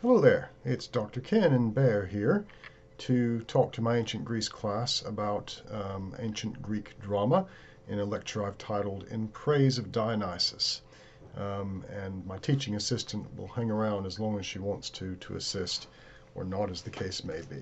Hello there, it's Dr. Ken and Bear here to talk to my ancient Greece class about ancient Greek drama in a lecture I've titled In Praise of Dionysus. And my teaching assistant will hang around as long as she wants to assist, or not, as the case may be.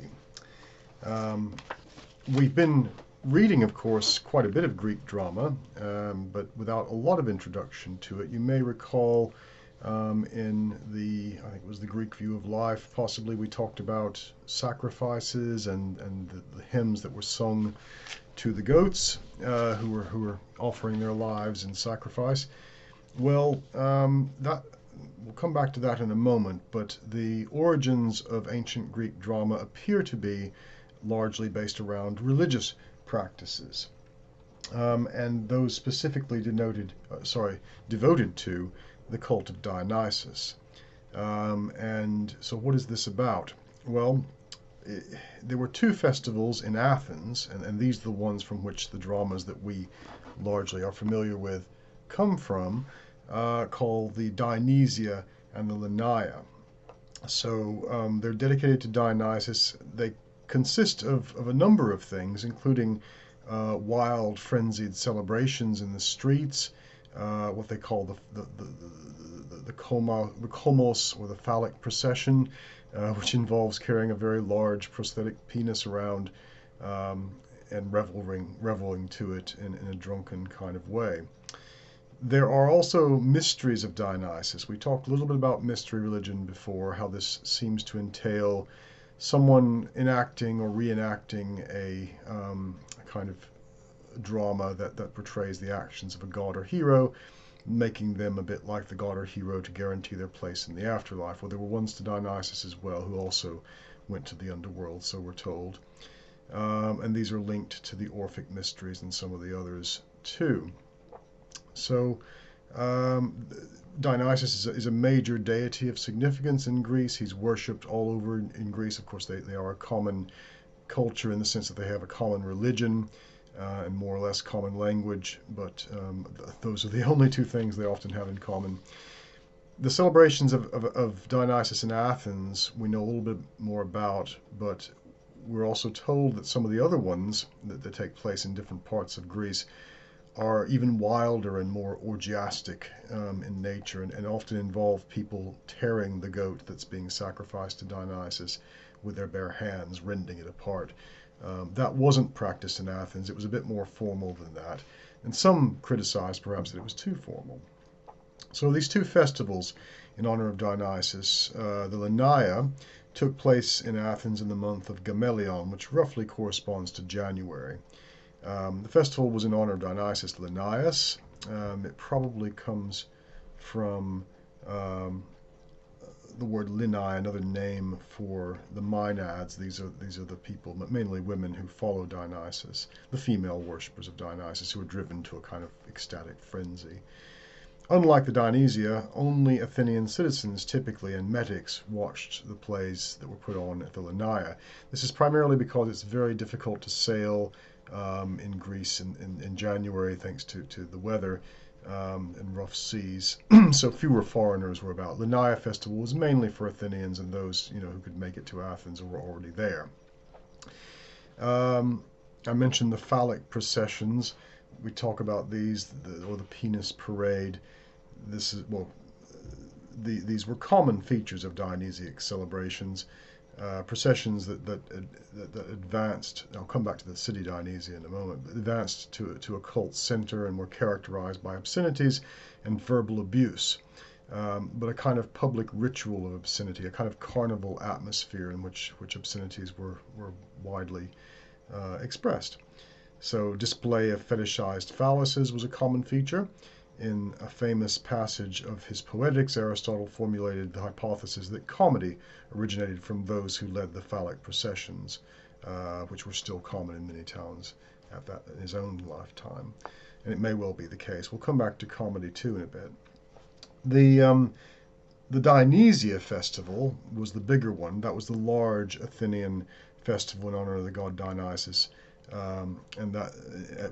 We've been reading, of course, quite a bit of Greek drama, but without a lot of introduction to it. You may recall in I think it was the Greek view of life, possibly we talked about sacrifices and the hymns that were sung to the goats who were offering their lives in sacrifice. Well, that we'll come back to that in a moment, but the origins of ancient Greek drama appear to be largely based around religious practices, and those specifically devoted to the cult of Dionysus. And so what is this about? Well, there were two festivals in Athens, and these are the ones from which the dramas that we largely are familiar with come from, called the Dionysia and the Lenaea. So they're dedicated to Dionysus. They consist of a number of things, including wild, frenzied celebrations in the streets, what they call the komos, or the Phallic Procession, which involves carrying a very large prosthetic penis around and reveling to it in a drunken kind of way. There are also mysteries of Dionysus. We talked a little bit about mystery religion before, how this seems to entail someone enacting or reenacting a kind of drama that portrays the actions of a god or hero, making them a bit like the god or hero to guarantee their place in the afterlife. Well, there were ones to Dionysus as well who also went to the underworld, so we're told. And these are linked to the Orphic mysteries and some of the others too. So Dionysus is a major deity of significance in Greece. He's worshipped all over in Greece. Of course, they are a common culture in the sense that they have a common religion and more or less common language, but those are the only two things they often have in common. The celebrations of Dionysus in Athens we know a little bit more about, but we're also told that some of the other ones that take place in different parts of Greece are even wilder and more orgiastic in nature, and often involve people tearing the goat that's being sacrificed to Dionysus with their bare hands, rending it apart. That wasn't practiced in Athens. It was a bit more formal than that, and some criticized perhaps that it was too formal. So these two festivals in honor of Dionysus, the Lenaea, took place in Athens in the month of Gamelion, which roughly corresponds to January. The festival was in honor of Dionysus Linnaeus. It probably comes from the word Linnae, another name for the Maenads. These are the people, mainly women, who follow Dionysus, the female worshippers of Dionysus, who are driven to a kind of ecstatic frenzy. Unlike the Dionysia, only Athenian citizens typically and metics watched the plays that were put on at the Lenaea. This is primarily because it's very difficult to sail in Greece in January, thanks to the weather and rough seas. So fewer foreigners were about. Lenaea festival was mainly for Athenians and those who could make it to Athens or were already there. I mentioned the Phallic Processions. We talk about these, or the penis parade. This is these were common features of Dionysiac celebrations. Processions that advanced, I'll come back to the city Dionysia in a moment, but advanced to a cult center and were characterized by obscenities and verbal abuse, but a kind of public ritual of obscenity, a kind of carnival atmosphere in which obscenities were widely expressed. So display of fetishized phalluses was a common feature. In a famous passage of his Poetics, Aristotle formulated the hypothesis that comedy originated from those who led the Phallic processions, which were still common in many towns in his own lifetime. And it may well be the case. We'll come back to comedy too in a bit. The Dionysia Festival was the bigger one. That was the large Athenian festival in honor of the god Dionysus, and that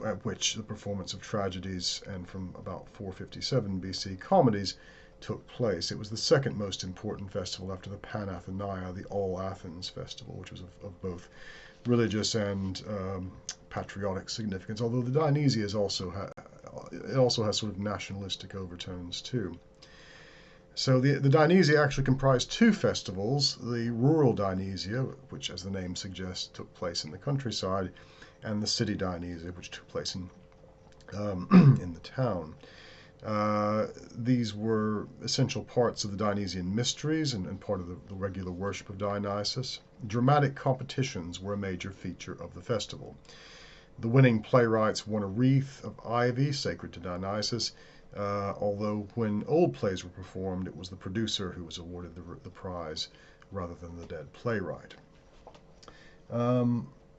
at which the performance of tragedies and from about 457 BC comedies took place. It was the second most important festival after the Pan-Athenia, the All Athens Festival, which was of both religious and patriotic significance, although the Dionysia is also has sort of nationalistic overtones too. So the Dionysia actually comprised two festivals, the rural Dionysia, which as the name suggests took place in the countryside, and the city Dionysia, which took place in the town. These were essential parts of the Dionysian mysteries and part of the regular worship of Dionysus. Dramatic competitions were a major feature of the festival. The winning playwrights won a wreath of ivy sacred to Dionysus, although when old plays were performed, it was the producer who was awarded the prize rather than the dead playwright.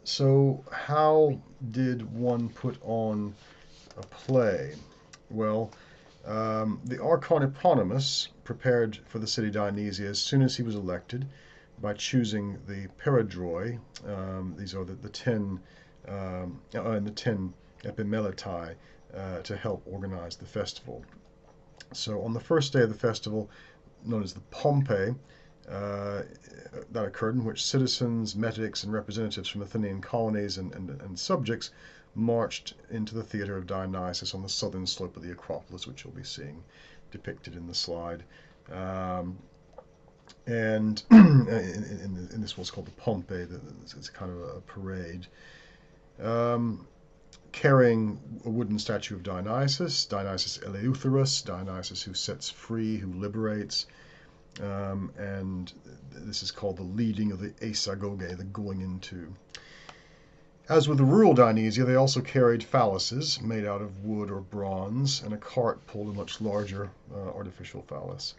So how did one put on a play? Well, the Archon Eponymous prepared for the city Dionysia as soon as he was elected by choosing the Peradroi. These are the 10 Epimeletai to help organize the festival. So on the first day of the festival, known as the Pompe, that occurred, in which citizens, metics, and representatives from Athenian colonies and subjects marched into the theater of Dionysus on the southern slope of the Acropolis, which you'll be seeing depicted in the slide. And in this what's called the Pompe, it's kind of a parade. Carrying a wooden statue of Dionysus Eleutherus, Dionysus who sets free, who liberates, and this is called the leading of the Aesagoge, the going into. As with the rural Dionysia, they also carried phalluses made out of wood or bronze, and a cart pulled a much larger artificial phallus.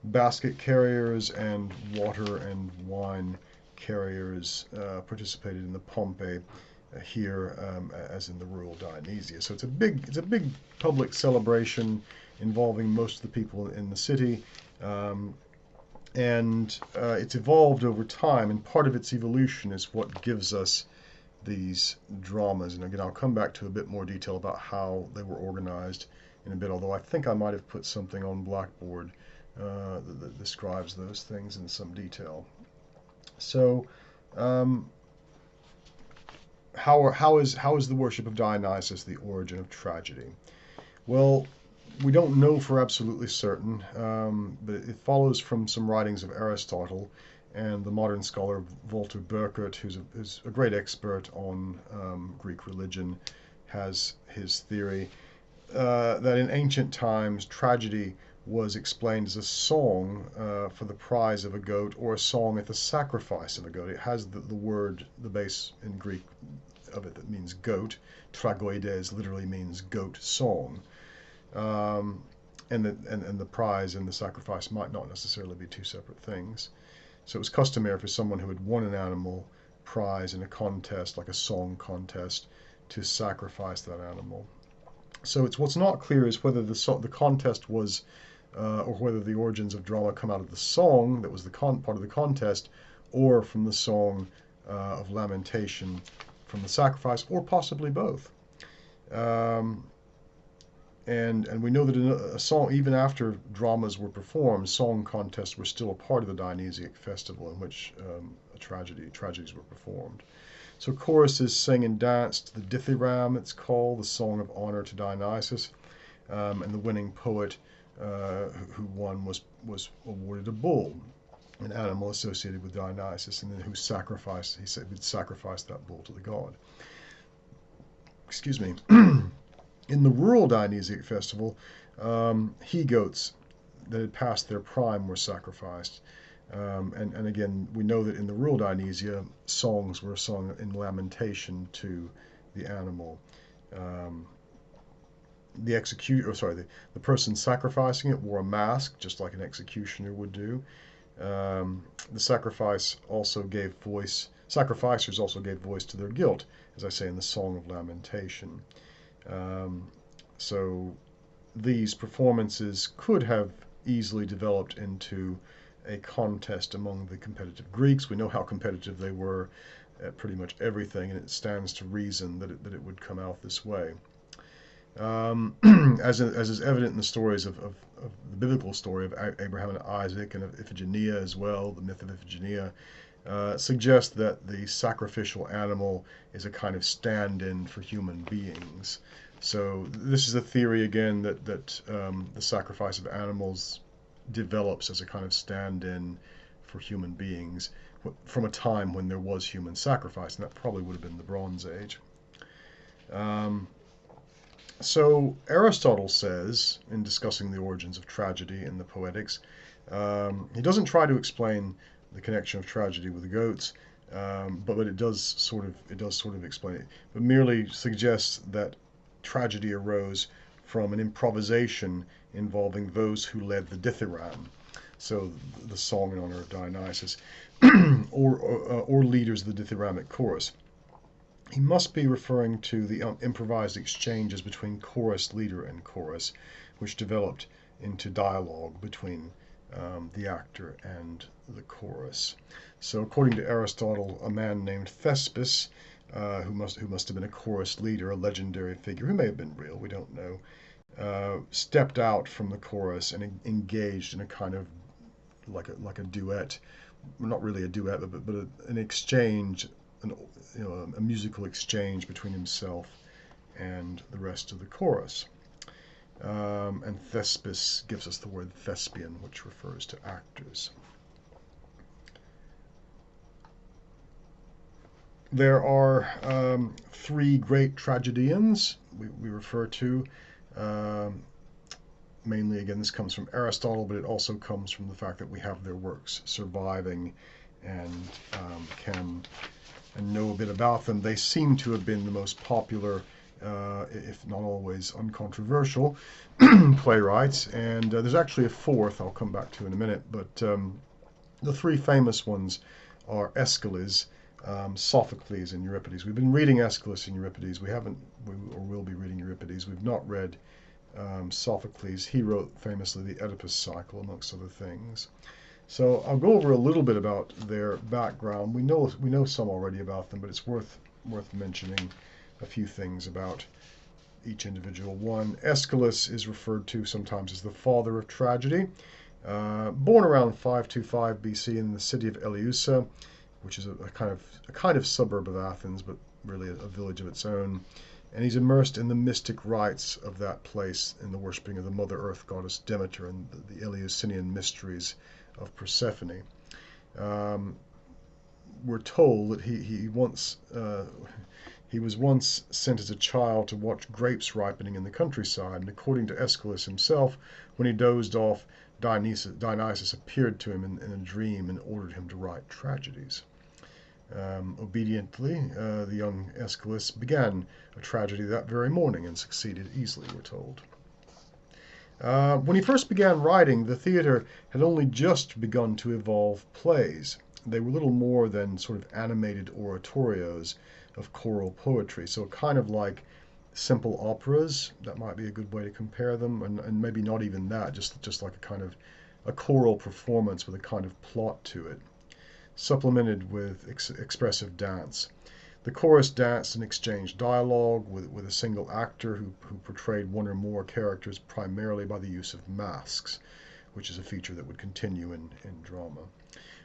Basket carriers and water and wine carriers participated in the Pompe here as in the rural Dionysia. So it's a big public celebration involving most of the people in the city, and it's evolved over time, and part of its evolution is what gives us these dramas. And again, I'll come back to a bit more detail about how they were organized in a bit, although I think I might have put something on Blackboard that describes those things in some detail. So how is the worship of Dionysus the origin of tragedy? Well, we don't know for absolutely certain, but it follows from some writings of Aristotle, and the modern scholar Walter Burkert, who's a great expert on Greek religion, has his theory that in ancient times tragedy was explained as a song for the prize of a goat, or a song at the sacrifice of a goat. It has the word, the base in Greek of it, that means goat. Tragoides literally means goat song. And the prize and the sacrifice might not necessarily be two separate things. So it was customary for someone who had won an animal prize in a contest, like a song contest, to sacrifice that animal. So what's not clear is whether the contest was, or whether the origins of drama come out of the song that was the part of the contest, or from the song of lamentation from the sacrifice, or possibly both. And we know that in a song, even after dramas were performed, song contests were still a part of the Dionysiac festival, in which tragedies were performed. So choruses sang and danced the dithyramb, it's called, the song of honor to Dionysus, and the winning poet who won was awarded a bull, an animal associated with Dionysus, and then he said would sacrifice that bull to the god. Excuse me. In the rural Dionysiac festival, he-goats that had passed their prime were sacrificed. And again, we know that in the rural Dionysia, songs were sung in lamentation to the animal. The person sacrificing it wore a mask, just like an executioner would do. The sacrificers also gave voice to their guilt, as I say in the Song of Lamentation. So these performances could have easily developed into a contest among the competitive Greeks. We know how competitive they were at pretty much everything, and it stands to reason that it would come out this way. As is evident in the stories of the biblical story of Abraham and Isaac and of Iphigenia as well, the myth of Iphigenia, suggests that the sacrificial animal is a kind of stand-in for human beings. So this is a theory again that the sacrifice of animals develops as a kind of stand-in for human beings from a time when there was human sacrifice, and that probably would have been the Bronze Age. So Aristotle says, in discussing the origins of tragedy in the Poetics, he doesn't try to explain the connection of tragedy with the goats, but it does sort of explain it, but merely suggests that tragedy arose from an improvisation involving those who led the dithyramb, so the song in honor of Dionysus, or leaders of the dithyramic chorus. He must be referring to the improvised exchanges between chorus leader and chorus, which developed into dialogue between the actor and the chorus. So, according to Aristotle, a man named Thespis, who must have been a chorus leader, a legendary figure who may have been real, we don't know, stepped out from the chorus and engaged in a kind of like a duet, not really a duet, but an exchange. A musical exchange between himself and the rest of the chorus. And Thespis gives us the word thespian, which refers to actors. There are three great tragedians we refer to. Mainly, again, this comes from Aristotle, but it also comes from the fact that we have their works surviving and can know a bit about them. They seem to have been the most popular, if not always uncontroversial, playwrights. And there's actually a fourth I'll come back to in a minute, but the three famous ones are Aeschylus, Sophocles, and Euripides. We've been reading Aeschylus and Euripides. We will be reading Euripides. We've not read Sophocles. He wrote famously the Oedipus cycle, amongst other things. So I'll go over a little bit about their background. We know some already about them, but it's worth mentioning a few things about each individual one. Aeschylus is referred to sometimes as the father of tragedy. Born around 525 BC in the city of Eleusa, which is a kind of suburb of Athens, but really a village of its own. And he's immersed in the mystic rites of that place in the worshipping of the Mother Earth goddess Demeter and the Eleusinian mysteries of Persephone. We're told that he was once sent as a child to watch grapes ripening in the countryside, and according to Aeschylus himself, when he dozed off, Dionysus appeared to him in a dream and ordered him to write tragedies. Obediently, the young Aeschylus began a tragedy that very morning and succeeded easily, we're told. When he first began writing, the theater had only just begun to evolve plays. They were little more than sort of animated oratorios of choral poetry, so kind of like simple operas. That might be a good way to compare them, and maybe not even that, just like a kind of a choral performance with a kind of plot to it, supplemented with expressive dance. The chorus danced and exchanged dialogue with a single actor who portrayed one or more characters primarily by the use of masks, which is a feature that would continue in drama.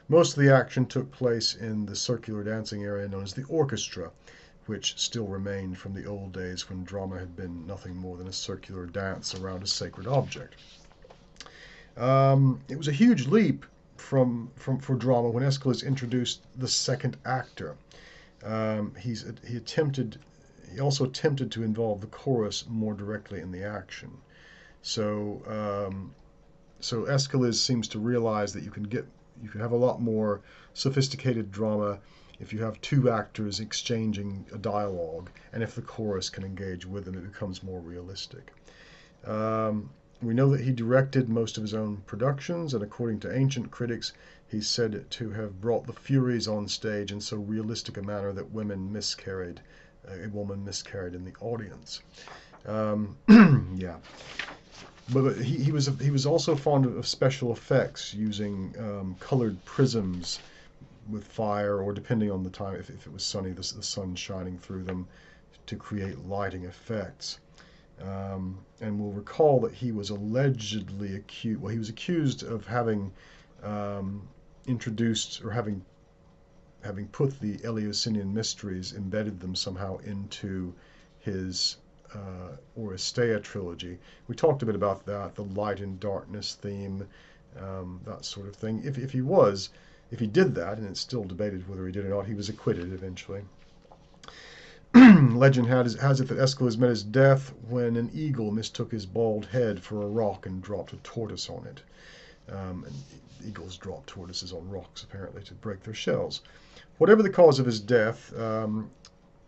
Most of the action took place in the circular dancing area known as the orchestra, which still remained from the old days when drama had been nothing more than a circular dance around a sacred object. It was a huge leap for drama when Aeschylus introduced the second actor. He also attempted to involve the chorus more directly in the action. So Aeschylus seems to realize that you can have a lot more sophisticated drama if you have two actors exchanging a dialogue, and if the chorus can engage with them, it becomes more realistic. We know that he directed most of his own productions, and according to ancient critics, he's said to have brought the Furies on stage in so realistic a manner that a woman miscarried in the audience. Yeah. But he was also fond of special effects, using colored prisms with fire, or depending on the time, if it was sunny, the sun shining through them to create lighting effects. And we'll recall that he was allegedly accused, well, he was accused of having introduced or having put the Eleusinian mysteries, embedded them somehow into his Oresteia trilogy. We talked a bit about that, the light and darkness theme, that sort of thing. If he did that, and it's still debated whether he did or not, he was acquitted eventually. Legend has it that Aeschylus met his death when an eagle mistook his bald head for a rock and dropped a tortoise on it. And eagles drop tortoises on rocks, apparently, to break their shells. Whatever the cause of his death,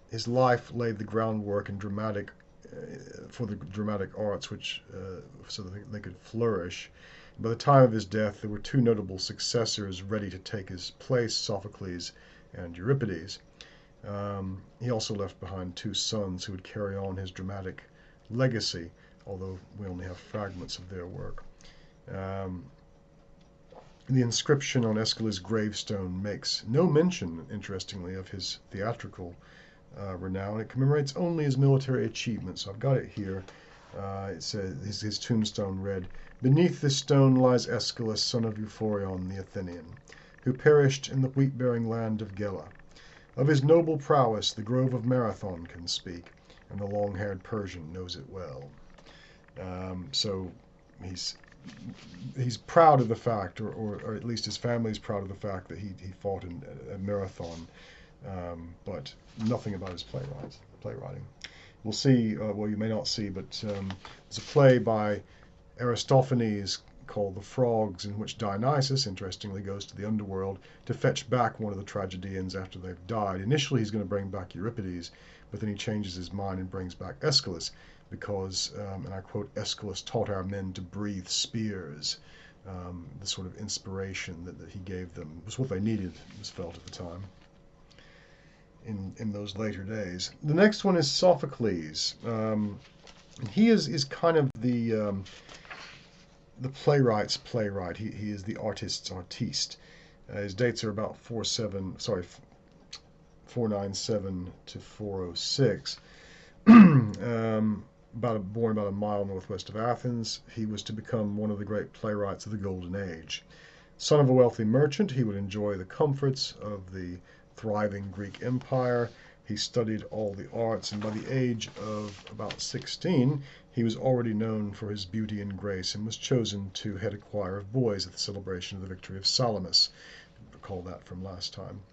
his life laid the groundwork and for the dramatic arts, so that they could flourish. By the time of his death, there were two notable successors ready to take his place, Sophocles and Euripides. He also left behind two sons who would carry on his dramatic legacy, although we only have fragments of their work. The inscription on Aeschylus' gravestone makes no mention, interestingly, of his theatrical renown. It commemorates only his military achievements. So I've got it here. It says his tombstone read, "Beneath this stone lies Aeschylus, son of Euphorion the Athenian, who perished in the wheat-bearing land of Gela. Of his noble prowess the grove of Marathon can speak, and the long-haired Persian knows it well." So he's proud of the fact, or at least his family is proud of the fact that he fought in a Marathon, but nothing about his playwriting. We'll see, well, you may not see, but there's a play by Aristophanes called The Frogs, in which Dionysus, interestingly, goes to the underworld to fetch back one of the tragedians after they've died. Initially, he's going to bring back Euripides, but then he changes his mind and brings back Aeschylus, because, and I quote, "Aeschylus taught our men to breathe spears." The sort of inspiration that he gave them was what they needed, it was felt at the time, in those later days. The next one is Sophocles. He is kind of the playwright's playwright. He is the artist's artiste. His dates are about 497 to 406. Born about a mile northwest of Athens, he was to become one of the great playwrights of the Golden Age. Son of a wealthy merchant, he would enjoy the comforts of the thriving Greek Empire. He studied all the arts, and by the age of about 16, he was already known for his beauty and grace, and was chosen to head a choir of boys at the celebration of the victory of Salamis. Recall that from last time.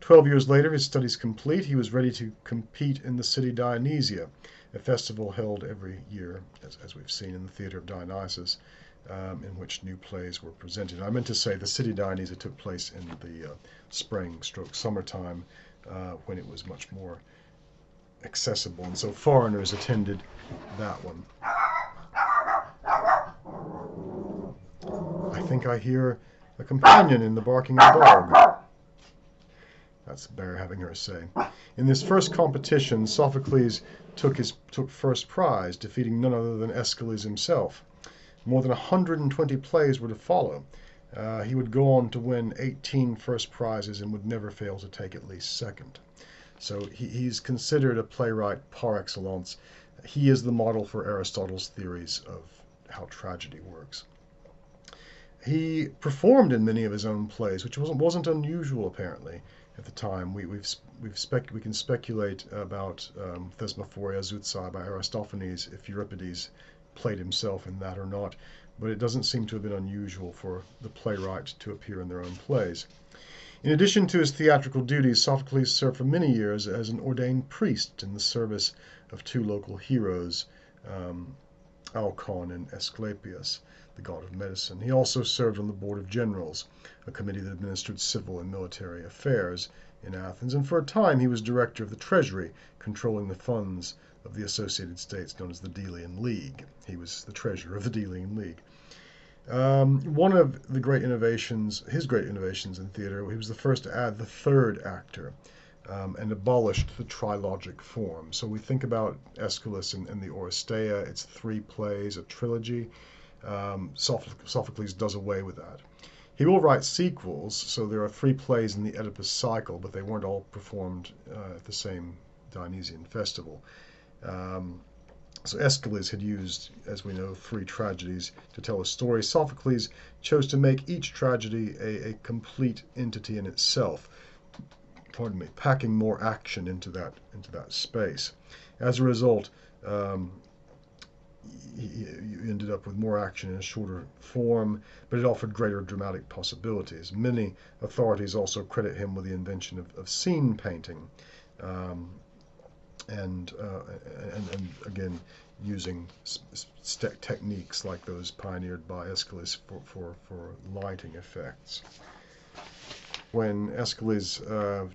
12 years later, his studies complete, he was ready to compete in the city Dionysia, a festival held every year, as we've seen in the Theatre of Dionysus, in which new plays were presented. I meant to say the city Dionysia took place in the spring/summertime, when it was much more accessible, and so foreigners attended that one. I think I hear a companion in the barking of a dog. That's Bear having her say. In this first competition, Sophocles took first prize, defeating none other than Aeschylus himself. More than 120 plays were to follow. He would go on to win 18 first prizes and would never fail to take at least second. So he's considered a playwright par excellence. He is the model for Aristotle's theories of how tragedy works. He performed in many of his own plays, which wasn't unusual apparently at the time. We can speculate about Thesmophoria Zouzai by Aristophanes, if Euripides played himself in that or not, but it doesn't seem to have been unusual for the playwright to appear in their own plays. In addition to his theatrical duties, Sophocles served for many years as an ordained priest in the service of two local heroes, Alcon and Asclepius, the god of medicine. He also served on the Board of Generals, a committee that administered civil and military affairs in Athens, and for a time he was director of the treasury, controlling the funds of the associated states known as the Delian League. He was the treasurer of the Delian League. One of his great innovations in theater, he was the first to add the third actor, and abolished the trilogic form. So we think about Aeschylus and the Oresteia, it's 3 plays, a trilogy. Sophocles does away with that. He will write sequels, so there are 3 plays in the Oedipus cycle, but they weren't all performed at the same Dionysian festival. So Aeschylus had used, as we know, 3 tragedies to tell a story. Sophocles chose to make each tragedy a complete entity in itself, pardon me, packing more action into that space. As a result, um, you ended up with more action in a shorter form, but it offered greater dramatic possibilities. Many authorities also credit him with the invention of scene painting, um, and again using techniques like those pioneered by Aeschylus for lighting effects. When Aeschylus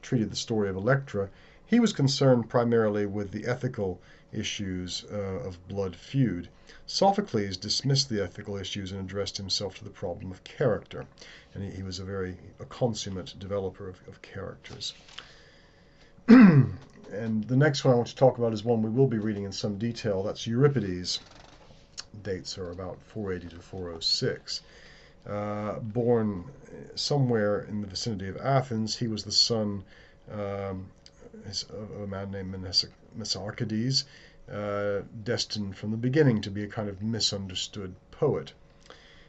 treated the story of Electra, he was concerned primarily with the ethical issues of blood feud. Sophocles dismissed the ethical issues and addressed himself to the problem of character, and he was a consummate developer of characters. And the next one I want to talk about is one we will be reading in some detail. That's Euripides. Dates are about 480 to 406. Born somewhere in the vicinity of Athens, he was the son of a man named Messarchides, destined from the beginning to be a kind of misunderstood poet.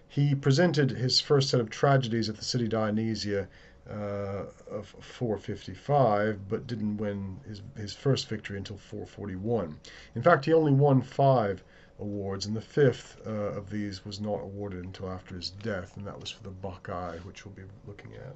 He presented his first set of tragedies at the city Dionysia of 455, but didn't win his first victory until 441. In fact, he only won 5 awards, and the 5th of these was not awarded until after his death, and that was for the Bacchae, which we'll be looking at.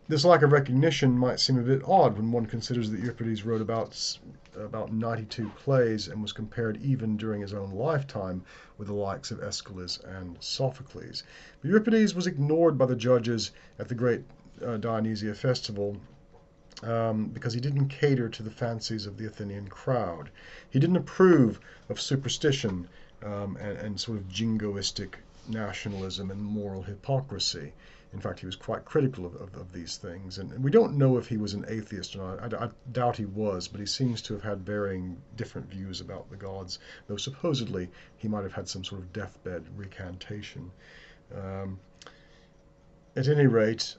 This lack of recognition might seem a bit odd when one considers that Euripides wrote about 92 plays and was compared even during his own lifetime with the likes of Aeschylus and Sophocles. But Euripides was ignored by the judges at the great Dionysia Festival because he didn't cater to the fancies of the Athenian crowd. He didn't approve of superstition and sort of jingoistic nationalism and moral hypocrisy. In fact, he was quite critical of these things. And we don't know if he was an atheist or not. I doubt he was, but he seems to have had varying different views about the gods, though supposedly he might have had some sort of deathbed recantation. At any rate,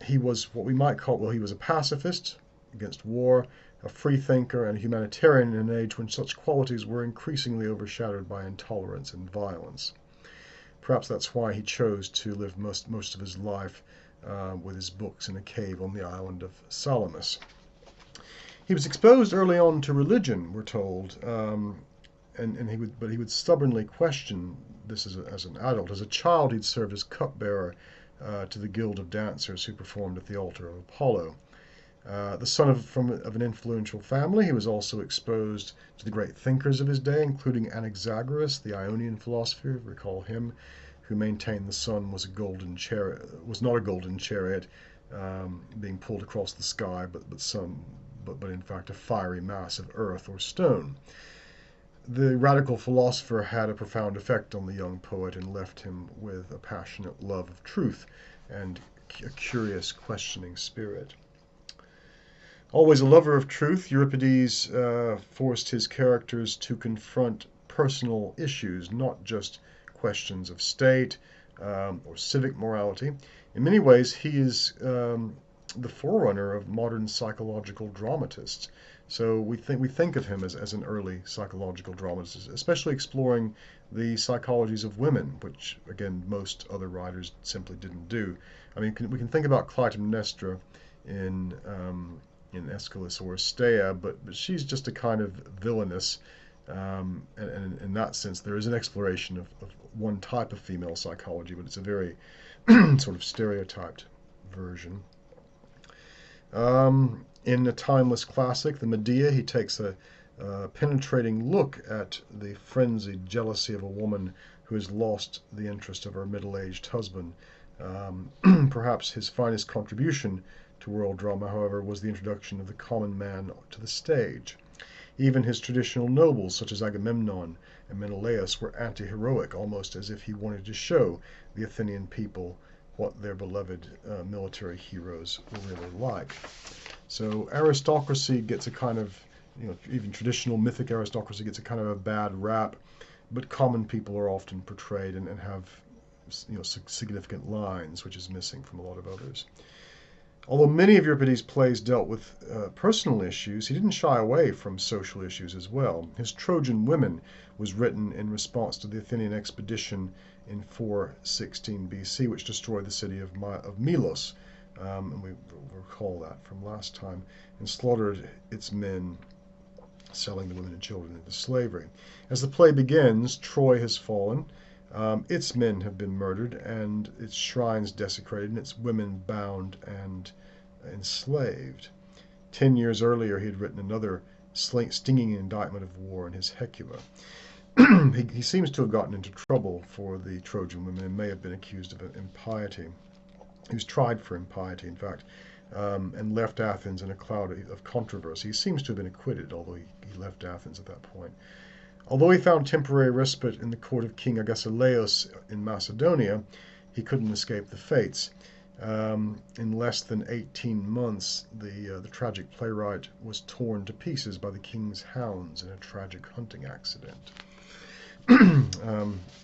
he was what we might call, well, he was a pacifist against war, a free thinker, and a humanitarian in an age when such qualities were increasingly overshadowed by intolerance and violence. Perhaps that's why he chose to live most of his life with his books in a cave on the island of Salamis. He was exposed early on to religion, we're told, but he would stubbornly question this as an adult. As a child, he'd served as cupbearer to the guild of dancers who performed at the altar of Apollo. The son of an influential family, he was also exposed to the great thinkers of his day, including Anaxagoras, the Ionian philosopher, recall him, who maintained the sun was not a golden chariot being pulled across the sky, but in fact a fiery mass of earth or stone. The radical philosopher had a profound effect on the young poet and left him with a passionate love of truth and a curious, questioning spirit. Always a lover of truth, Euripides forced his characters to confront personal issues, not just questions of state or civic morality. In many ways, he is the forerunner of modern psychological dramatists. So we think of him as an early psychological dramatist, especially exploring the psychologies of women, which again most other writers simply didn't do. I mean, we can think about Clytemnestra in Aeschylus or Astea, but she's just a kind of villainess, and in that sense there is an exploration of one type of female psychology, but it's a very sort of stereotyped version. In a timeless classic, the Medea, he takes a penetrating look at the frenzied jealousy of a woman who has lost the interest of her middle-aged husband. Perhaps his finest contribution to world drama, however, was the introduction of the common man to the stage. Even his traditional nobles, such as Agamemnon and Menelaus, were anti-heroic, almost as if he wanted to show the Athenian people what their beloved military heroes were really like. So aristocracy gets a kind of, even traditional mythic aristocracy gets a kind of a bad rap, but common people are often portrayed and have significant lines, which is missing from a lot of others. Although many of Euripides' plays dealt with personal issues, he didn't shy away from social issues as well. His Trojan Women was written in response to the Athenian expedition in 416 BC, which destroyed the city of Milos, and we recall that from last time, and slaughtered its men, selling the women and children into slavery. As the play begins, Troy has fallen. Its men have been murdered, and its shrines desecrated, and its women bound and enslaved. 10 years earlier, he had written another stinging indictment of war in his Hecula. He seems to have gotten into trouble for the Trojan women and may have been accused of impiety. He was tried for impiety, in fact, and left Athens in a cloud of controversy. He seems to have been acquitted, although he left Athens at that point. Although he found temporary respite in the court of King Aeschylus in Macedonia, he couldn't escape the fates. In less than 18 months, the tragic playwright was torn to pieces by the king's hounds in a tragic hunting accident.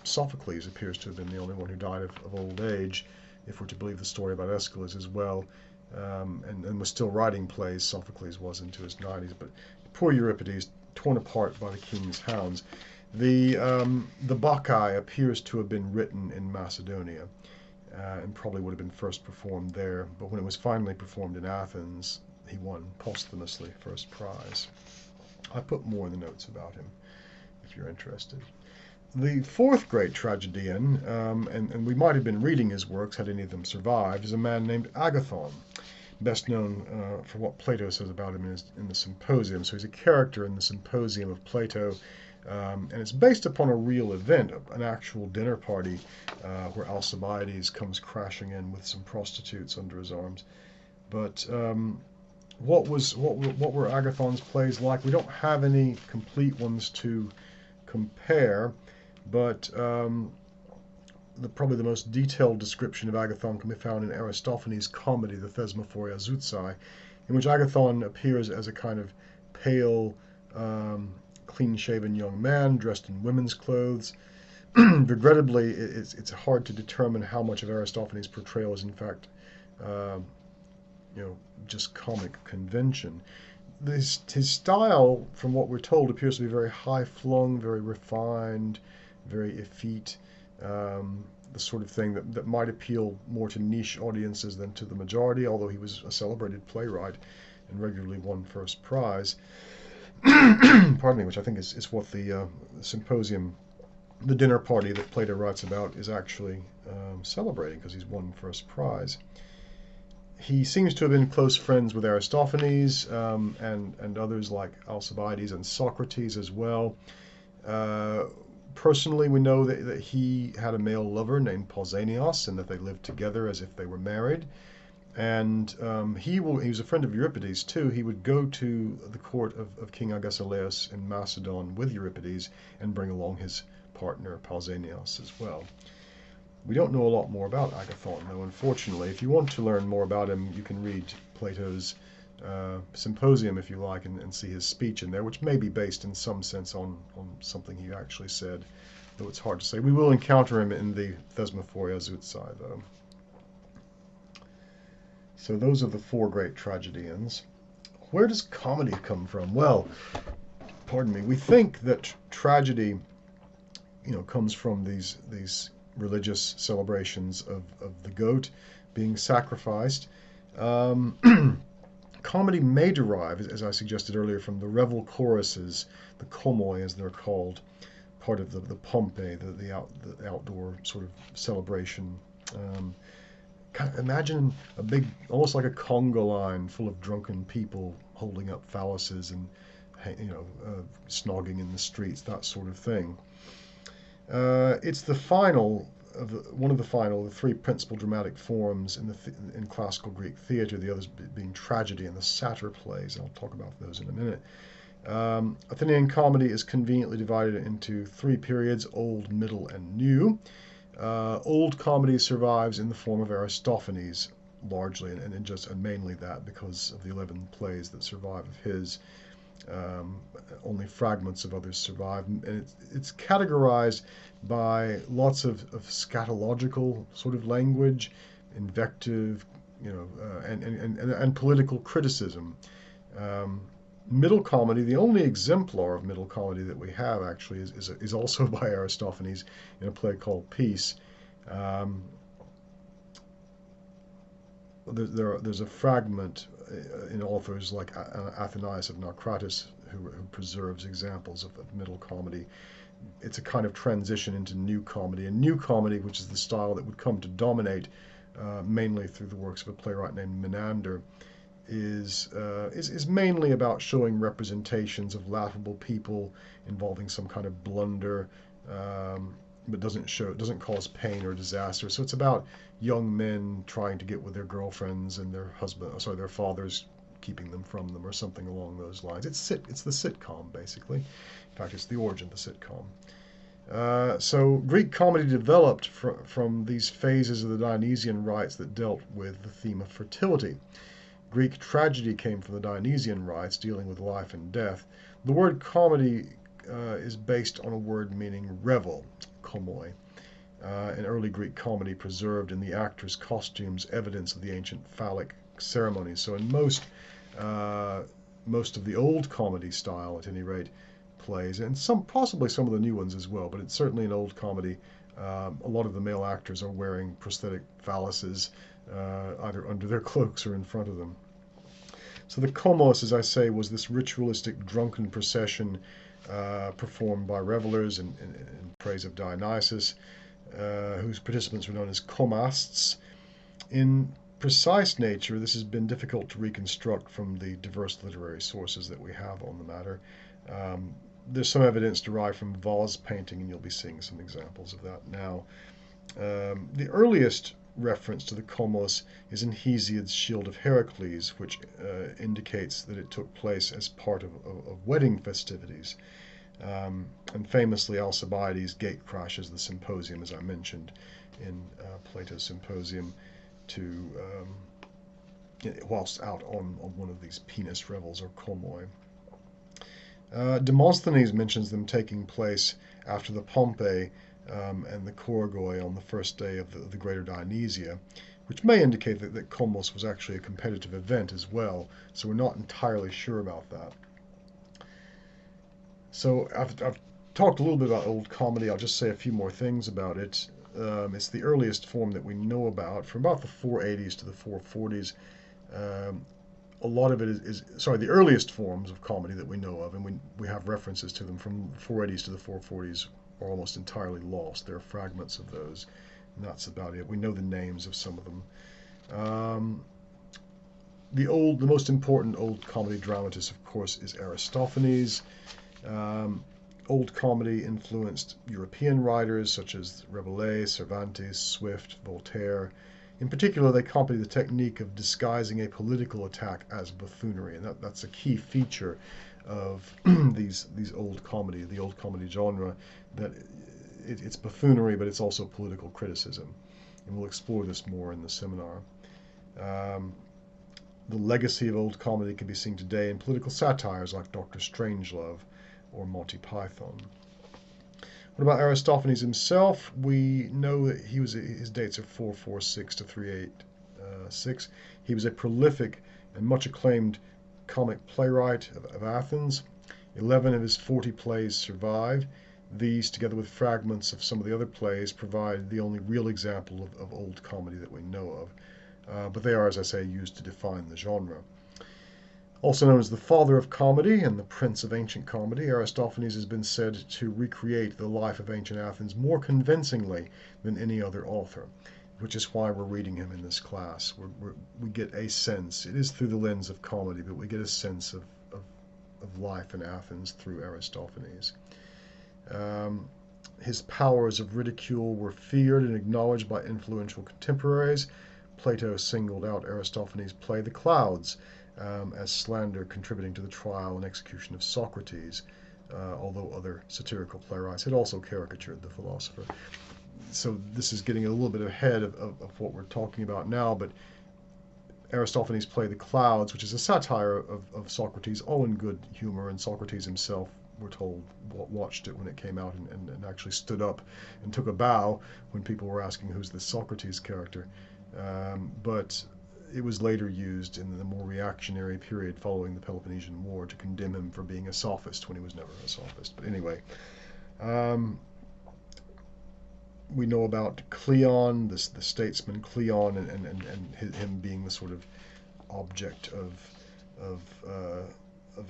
Sophocles appears to have been the only one who died of old age, if we're to believe the story about Aeschylus as well, and was still writing plays. Sophocles was into his 90s, but poor Euripides, torn apart by the king's hounds. The Bacchae appears to have been written in Macedonia, and probably would have been first performed there, but when it was finally performed in Athens, he won posthumously first prize. I put more in the notes about him, if you're interested. The fourth great tragedian, and we might have been reading his works had any of them survived, is a man named Agathon, best known for what Plato says about him in the Symposium. So he's a character in the Symposium of Plato, and it's based upon a real event, an actual dinner party where Alcibiades comes crashing in with some prostitutes under his arms. But what were Agathon's plays like? We don't have any complete ones to compare, but probably the most detailed description of Agathon can be found in Aristophanes' comedy, the Thesmophoria Zouzai, in which Agathon appears as a kind of pale, clean-shaven young man dressed in women's clothes. Regrettably, it's hard to determine how much of Aristophanes' portrayal is in fact, just comic convention. His style, from what we're told, appears to be very high-flung, very refined, very effete, the sort of thing that might appeal more to niche audiences than to the majority, although he was a celebrated playwright and regularly won first prize. Pardon me, which I think is what the Symposium, the dinner party that Plato writes about, is actually celebrating, because he's won first prize. He seems to have been close friends with Aristophanes and others like Alcibiades and Socrates as well. Personally, we know that he had a male lover named Pausanias, and that they lived together as if they were married. And he was a friend of Euripides too. He would go to the court of King Agesilaus in Macedon with Euripides and bring along his partner Pausanias as well. We don't know a lot more about Agathon, though, unfortunately. If you want to learn more about him, you can read Plato's Symposium, if you like, and see his speech in there, which may be based in some sense on something he actually said, though it's hard to say. We will encounter him in the Thesmophoria Zouzai, though. So those are the four great tragedians. Where does comedy come from? Well, pardon me, we think that tragedy, comes from these religious celebrations of the goat being sacrificed. Comedy may derive, as I suggested earlier, from the revel choruses, the komoi as they're called, part of the pompe, the outdoor sort of celebration. Imagine a big, almost like a conga line full of drunken people holding up phalluses and snogging in the streets, that sort of thing. It's the one of the three principal dramatic forms in classical Greek theater, the others being tragedy and the satyr plays. I'll talk about those in a minute. Athenian comedy is conveniently divided into three periods: Old, Middle, and New. Old comedy survives in the form of Aristophanes, largely, and mainly that because of the 11 plays that survive of his. Only fragments of others survive, and it's categorized by lots of scatological sort of language, invective, and political criticism. Middle comedy, the only exemplar of middle comedy that we have actually is also by Aristophanes in a play called Peace. There's a fragment in authors like Athenias of Naucratis who preserves examples of middle comedy. It's a kind of transition into new comedy. And new comedy, which is the style that would come to dominate mainly through the works of a playwright named Menander, is mainly about showing representations of laughable people involving some kind of blunder, but doesn't cause pain or disaster. So it's about young men trying to get with their girlfriends and their fathers keeping them from them, or something along those lines. It's the sitcom, basically. In fact, it's the origin of the sitcom. So Greek comedy developed from these phases of the Dionysian rites that dealt with the theme of fertility. Greek tragedy came from the Dionysian rites, dealing with life and death. The word comedy is based on a word meaning revel, komoi. An early Greek comedy preserved in the actors' costumes evidence of the ancient phallic ceremonies. So in most of the old comedy style, at any rate, plays, and possibly some of the new ones as well, but it's certainly an old comedy. A lot of the male actors are wearing prosthetic phalluses, either under their cloaks or in front of them. So the komos, as I say, was this ritualistic drunken procession performed by revelers in praise of Dionysus, whose participants were known as komasts. In precise nature, this has been difficult to reconstruct from the diverse literary sources that we have on the matter. There's some evidence derived from vase painting, and you'll be seeing some examples of that now. The earliest reference to the komos is in Hesiod's Shield of Heracles, which indicates that it took place as part of wedding festivities. And famously, Alcibiades gate crashes the symposium, as I mentioned in Plato's Symposium, whilst out on one of these penis revels, or komoi. Demosthenes mentions them taking place after the Pompei and the Chorgoi on the first day of the Greater Dionysia, which may indicate that komos was actually a competitive event as well, so we're not entirely sure about that. So I've talked a little bit about old comedy. I'll just say a few more things about it. It's the earliest form that we know about, from about the 480s to the 440s. A lot of it is the earliest forms of comedy that we know of, and we have references to them from the 480s to the 440s are almost entirely lost. There are fragments of those, and that's about it. We know the names of some of them. The most important old comedy dramatist, of course, is Aristophanes. Old comedy influenced European writers such as Rabelais, Cervantes, Swift, Voltaire. In particular, they copied the technique of disguising a political attack as buffoonery, and that's a key feature of the old comedy genre, that it's buffoonery, but it's also political criticism. And we'll explore this more in the seminar. The legacy of old comedy can be seen today in political satires like Dr. Strangelove or Monty Python. What about Aristophanes himself? We know that his dates are 446 to 386. He was a prolific and much acclaimed comic playwright of Athens. 11 of his 40 plays survive. These, together with fragments of some of the other plays, provide the only real example of old comedy that we know of. But they are, as I say, used to define the genre. Also known as the father of comedy and the prince of ancient comedy, Aristophanes has been said to recreate the life of ancient Athens more convincingly than any other author, which is why we're reading him in this class. We get a sense, it is through the lens of comedy, but we get a sense of life in Athens through Aristophanes. His powers of ridicule were feared and acknowledged by influential contemporaries. Plato singled out Aristophanes' play The Clouds as slander contributing to the trial and execution of Socrates, although other satirical playwrights had also caricatured the philosopher. So this is getting a little bit ahead of what we're talking about now, but Aristophanes' play The Clouds, which is a satire of Socrates, all in good humor, and Socrates himself, we're told, watched it when it came out and actually stood up and took a bow when people were asking who's this Socrates character. But it was later used in the more reactionary period following the Peloponnesian War to condemn him for being a sophist when he was never a sophist. But anyway, we know about Cleon, the statesman Cleon, and him being the sort of object of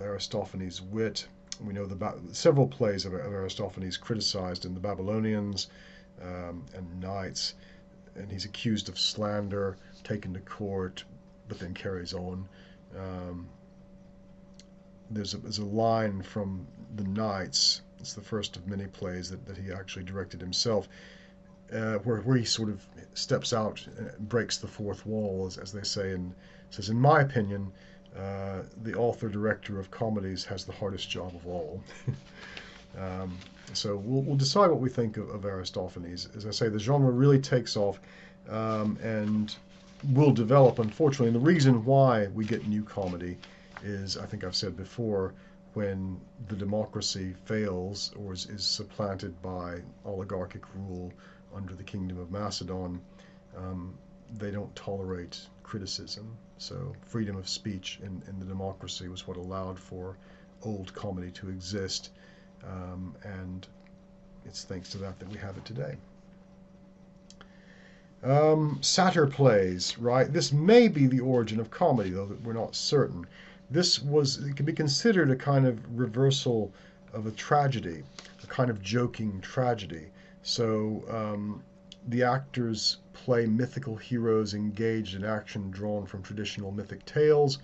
Aristophanes' wit. We know several plays of Aristophanes criticized in the Babylonians and Knights, and he's accused of slander, taken to court, but then carries on. There's a line from the Knights. It's the first of many plays that he actually directed himself, where he sort of steps out, breaks the fourth wall, as they say, and says, "In my opinion, the author-director of comedies has the hardest job of all." So we'll decide what we think of Aristophanes. As I say, the genre really takes off and will develop, unfortunately. And the reason why we get new comedy is, I think I've said before, when the democracy fails or is supplanted by oligarchic rule under the Kingdom of Macedon, they don't tolerate criticism. So freedom of speech in the democracy was what allowed for old comedy to exist, and it's thanks to that we have it today. Satyr plays, right? This may be the origin of comedy, though we're not certain. It can be considered a kind of reversal of a tragedy, a kind of joking tragedy. So the actors play mythical heroes engaged in action drawn from traditional mythic tales,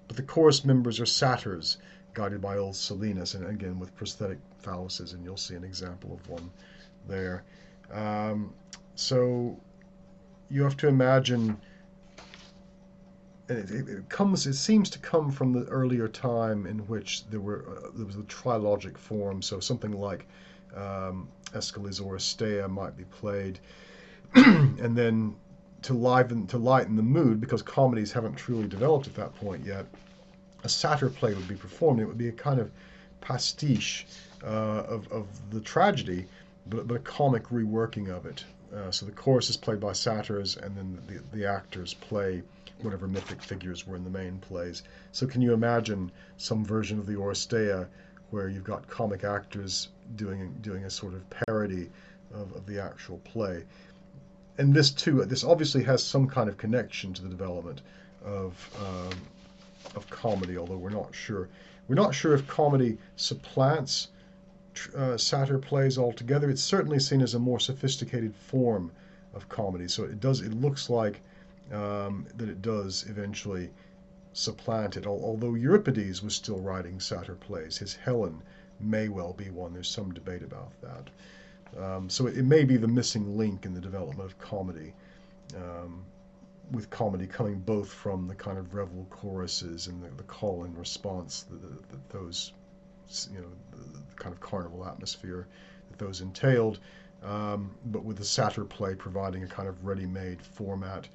but the chorus members are satyrs guided by old Silenus, and again with prosthetic phalluses, and you'll see an example of one there. So you have to imagine, and it seems to come from the earlier time in which there was a trilogic form, so something like Aeschylus or Oresteia might be played, and then to lighten the mood, because comedies haven't truly developed at that point yet, a satyr play would be performed. It would be a kind of pastiche of the tragedy, but a comic reworking of it. So the chorus is played by satyrs, and then the actors play whatever mythic figures were in the main plays. So can you imagine some version of the Oresteia where you've got comic actors doing a sort of parody of the actual play? And this obviously has some kind of connection to the development of comedy, although we're not sure. We're not sure if comedy supplants satyr plays altogether. It's certainly seen as a more sophisticated form of comedy. So it looks like that it does eventually supplant it. Although Euripides was still writing satyr plays, his Helen may well be one. There's some debate about that. So it may be the missing link in the development of comedy, with comedy coming both from the kind of revel choruses and the call and response that those, the kind of carnival atmosphere that those entailed, but with the satyr play providing a kind of ready-made format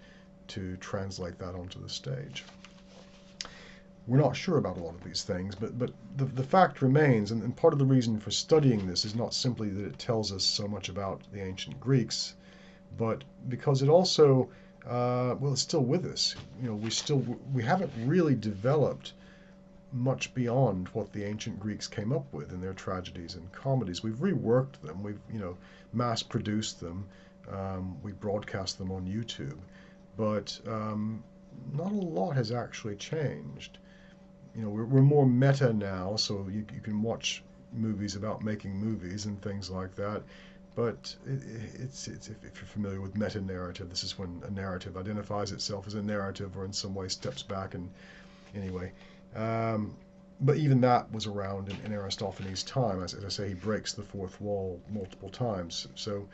to translate that onto the stage. We're not sure about a lot of these things, but the fact remains, and part of the reason for studying this is not simply that it tells us so much about the ancient Greeks, but because it also, it's still with us. We haven't really developed much beyond what the ancient Greeks came up with in their tragedies and comedies. We've reworked them, we've mass-produced them, we broadcast them on YouTube, but not a lot has actually changed. We're more meta now, so you can watch movies about making movies and things like that. But it's if you're familiar with meta-narrative, this is when a narrative identifies itself as a narrative or in some way steps back. And anyway, but even that was around in Aristophanes' time. As I say, he breaks the fourth wall multiple times. So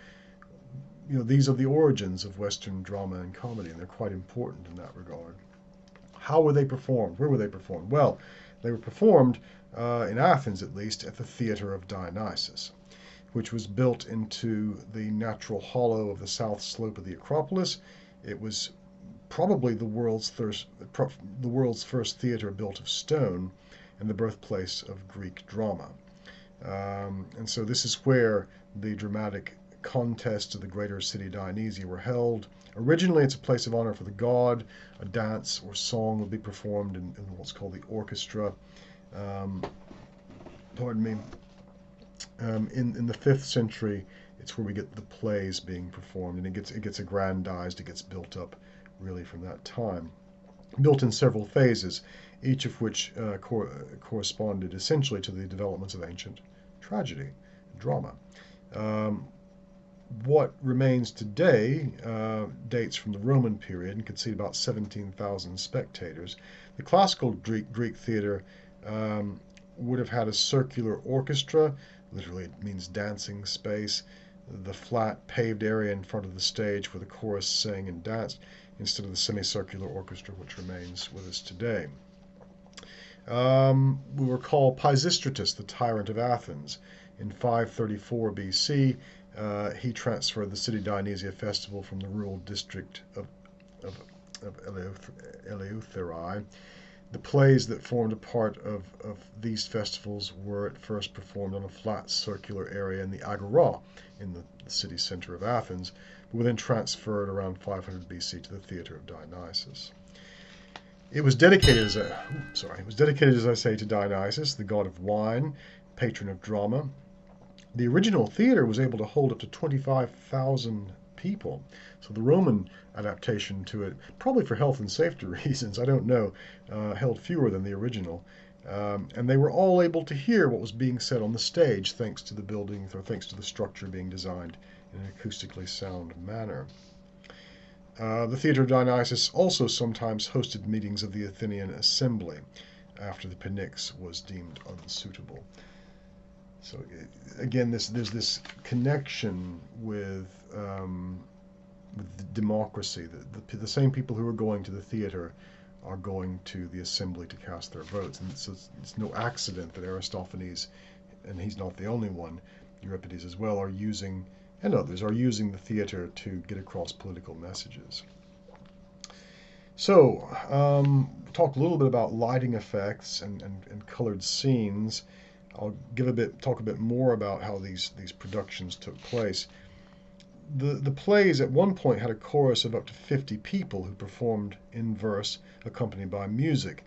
these are the origins of Western drama and comedy, and they're quite important in that regard. How were they performed? Where were they performed? Well, they were performed, in Athens at least, at the Theatre of Dionysus, which was built into the natural hollow of the south slope of the Acropolis. It was probably the world's first theatre built of stone, and the birthplace of Greek drama. And so this is where the dramatic contests of the greater city Dionysia were held. Originally, it's a place of honor for the god. A dance or song would be performed in what's called the orchestra. Pardon me. In the 5th century, it's where we get the plays being performed, and it gets aggrandized, it gets built up really from that time. Built in several phases, each of which corresponded essentially to the developments of ancient tragedy, drama. What remains today dates from the Roman period and could seat about 17,000 spectators. The classical Greek theater would have had a circular orchestra, literally it means dancing space, the flat paved area in front of the stage where the chorus sang and danced, instead of the semicircular orchestra which remains with us today. We recall Pisistratus, the tyrant of Athens. In 534 BC, he transferred the city Dionysia Festival from the rural district of Eleutherai. The plays that formed a part of these festivals were at first performed on a flat circular area in the Agora, in the city center of Athens, but were then transferred around 500 BC to the theater of Dionysus. It was dedicated, as I say, to Dionysus, the god of wine, patron of drama. The original theater was able to hold up to 25,000 people. So the Roman adaptation to it, probably for health and safety reasons, I don't know, held fewer than the original. And they were all able to hear what was being said on the stage thanks to the building, or thanks to the structure being designed in an acoustically sound manner. The Theatre of Dionysus also sometimes hosted meetings of the Athenian Assembly after the Pnyx was deemed unsuitable. So again, there's this connection with democracy. The same people who are going to the theater are going to the assembly to cast their votes. And so it's no accident that Aristophanes, and he's not the only one, Euripides as well, and others are using the theater to get across political messages. So, talk a little bit about lighting effects and colored scenes. I'll talk a bit more about how these productions took place. The plays at one point had a chorus of up to 50 people who performed in verse, accompanied by music,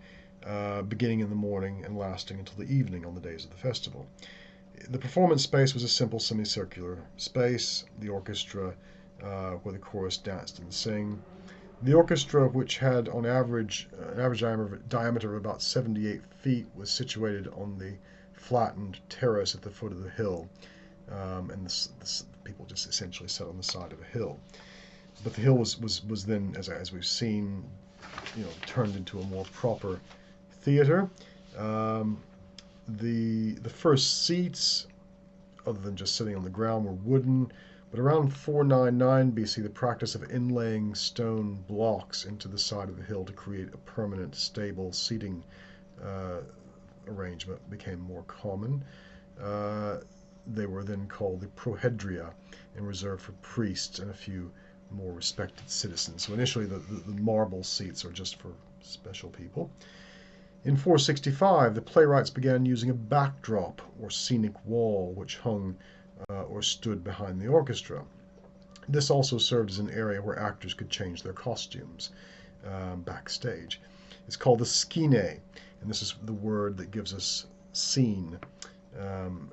beginning in the morning and lasting until the evening on the days of the festival. The performance space was a simple semicircular space, the orchestra where the chorus danced and sang. The orchestra, which had on average an average diameter of about 78 feet, was situated on the flattened terrace at the foot of the hill, and the people just essentially sat on the side of a hill. But the hill was then, as we've seen, turned into a more proper theater. The first seats, other than just sitting on the ground, were wooden, but around 499 BC, the practice of inlaying stone blocks into the side of the hill to create a permanent, stable seating arrangement became more common. They were then called the prohedria and reserved for priests and a few more respected citizens. So initially the marble seats are just for special people. In 465, the playwrights began using a backdrop or scenic wall which hung or stood behind the orchestra. This also served as an area where actors could change their costumes backstage. It's called the skene, and this is the word that gives us scene. And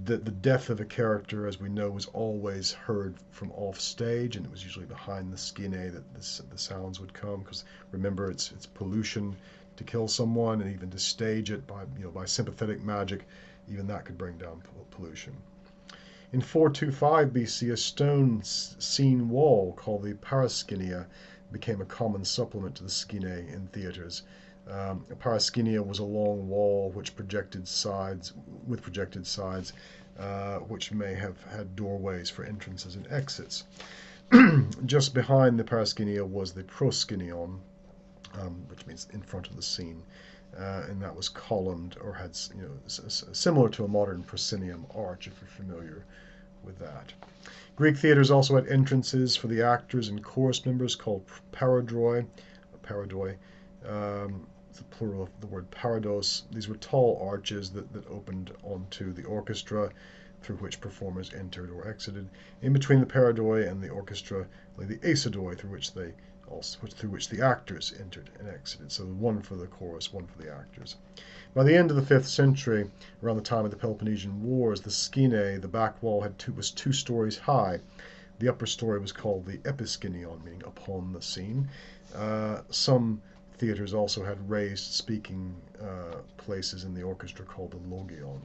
the death of a character, as we know, was always heard from off stage, and it was usually behind the skene that the sounds would come, because remember, it's pollution to kill someone, and even to stage it by sympathetic magic, even that could bring down pollution. In 425 BC, a stone scene wall called the Parascania became a common supplement to the skene in theaters. A Parascania was a long wall with projected sides, which may have had doorways for entrances and exits. Just behind the Parascania was the Proscinion, which means in front of the scene, and that was columned or had, similar to a modern proscenium arch, if you're familiar with that. Greek theaters also had entrances for the actors and chorus members called paradoi. The plural of the word parados. These were tall arches that opened onto the orchestra through which performers entered or exited. In between the paradoi and the orchestra lay the aesadoi, through which the actors entered and exited. So one for the chorus, one for the actors. By the end of the 5th century, around the time of the Peloponnesian Wars, the skene, the back wall, was 2 stories high. The upper story was called the episkenion, meaning upon the scene. Some theaters also had raised speaking places in the orchestra called the logion.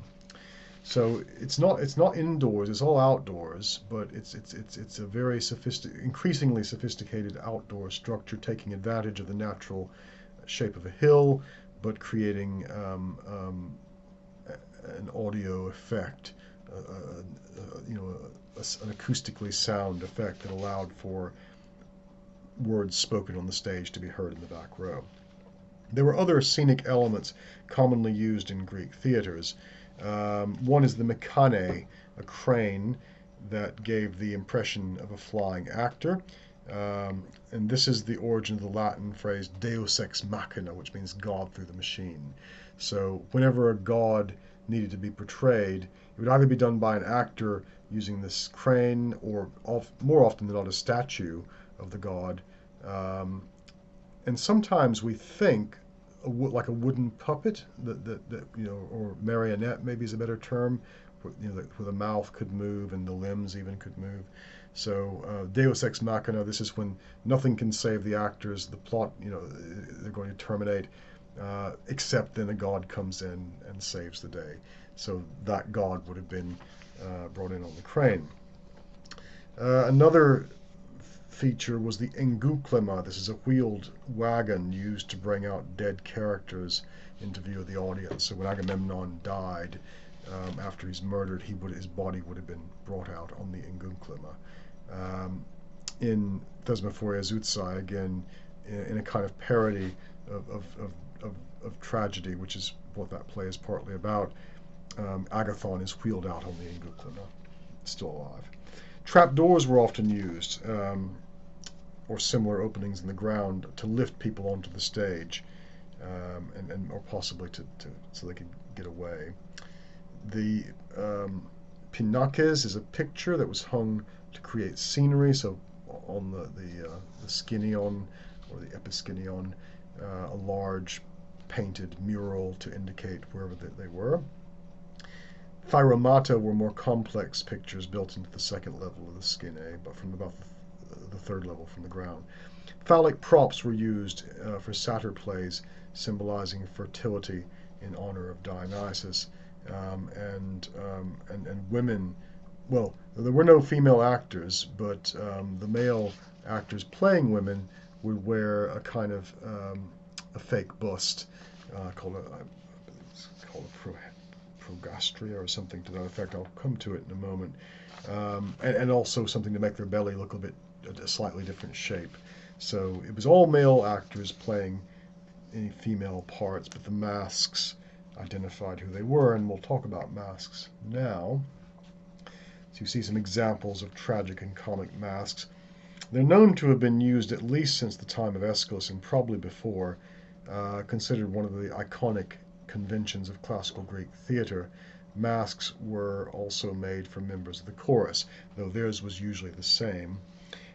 So it's not indoors; it's all outdoors, but it's a very increasingly sophisticated outdoor structure, taking advantage of the natural shape of a hill, but creating an audio effect, an acoustically sound effect that allowed for words spoken on the stage to be heard in the back row. There were other scenic elements commonly used in Greek theaters. One is the Mekane, a crane that gave the impression of a flying actor. And this is the origin of the Latin phrase Deus Ex Machina, which means God through the machine. So whenever a god needed to be portrayed, it would either be done by an actor using this crane, or more often than not a statue of the god. And sometimes we think like a wooden puppet that or marionette maybe is a better term, where the mouth could move and the limbs even could move. So Deus Ex Machina, this is when nothing can save the actors, the plot, they're going to terminate, except then a god comes in and saves the day. So that god would have been brought in on the crane. Another feature was the Inguklima. This is a wheeled wagon used to bring out dead characters into view of the audience. So when Agamemnon died, after he's murdered, his body would have been brought out on the Inguklima. In Thesmophoria Zoutsai, again, in a kind of parody of tragedy, which is what that play is partly about, Agathon is wheeled out on the Inguklima, still alive. Trapdoors were often used, or similar openings in the ground, to lift people onto the stage, or possibly so they could get away. The pinakes is a picture that was hung to create scenery, so on the skenion or the episkenion, a large painted mural to indicate wherever they were. Thyromata were more complex pictures built into the 2nd level of the skene, but from about the 3rd level from the ground. Phallic props were used for satyr plays, symbolizing fertility in honor of Dionysus, and women. Well, there were no female actors, but the male actors playing women would wear a kind of a fake bust called a progastria or something to that effect. I'll come to it in a moment. And also something to make their belly look a slightly different shape. So it was all male actors playing any female parts, but the masks identified who they were, and we'll talk about masks now. So you see some examples of tragic and comic masks. They're known to have been used at least since the time of Aeschylus, and probably before, considered one of the iconic conventions of classical Greek theater. Masks were also made for members of the chorus, though theirs was usually the same.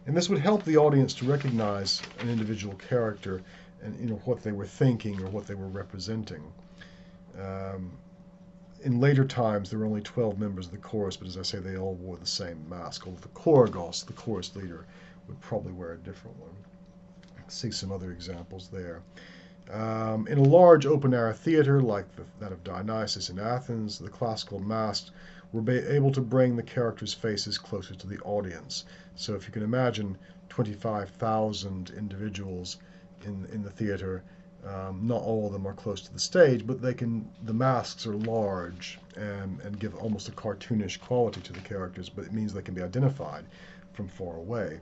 And this would help the audience to recognize an individual character and what they were thinking or what they were representing. In later times, there were only 12 members of the chorus, but as I say, they all wore the same mask. Although the choragos, the chorus leader, would probably wear a different one. See some other examples there. In a large open-air theater like that of Dionysus in Athens, the classical masks were able to bring the characters' faces closer to the audience. So if you can imagine 25,000 individuals in the theater, not all of them are close to the stage, but the masks are large and give almost a cartoonish quality to the characters, but it means they can be identified from far away.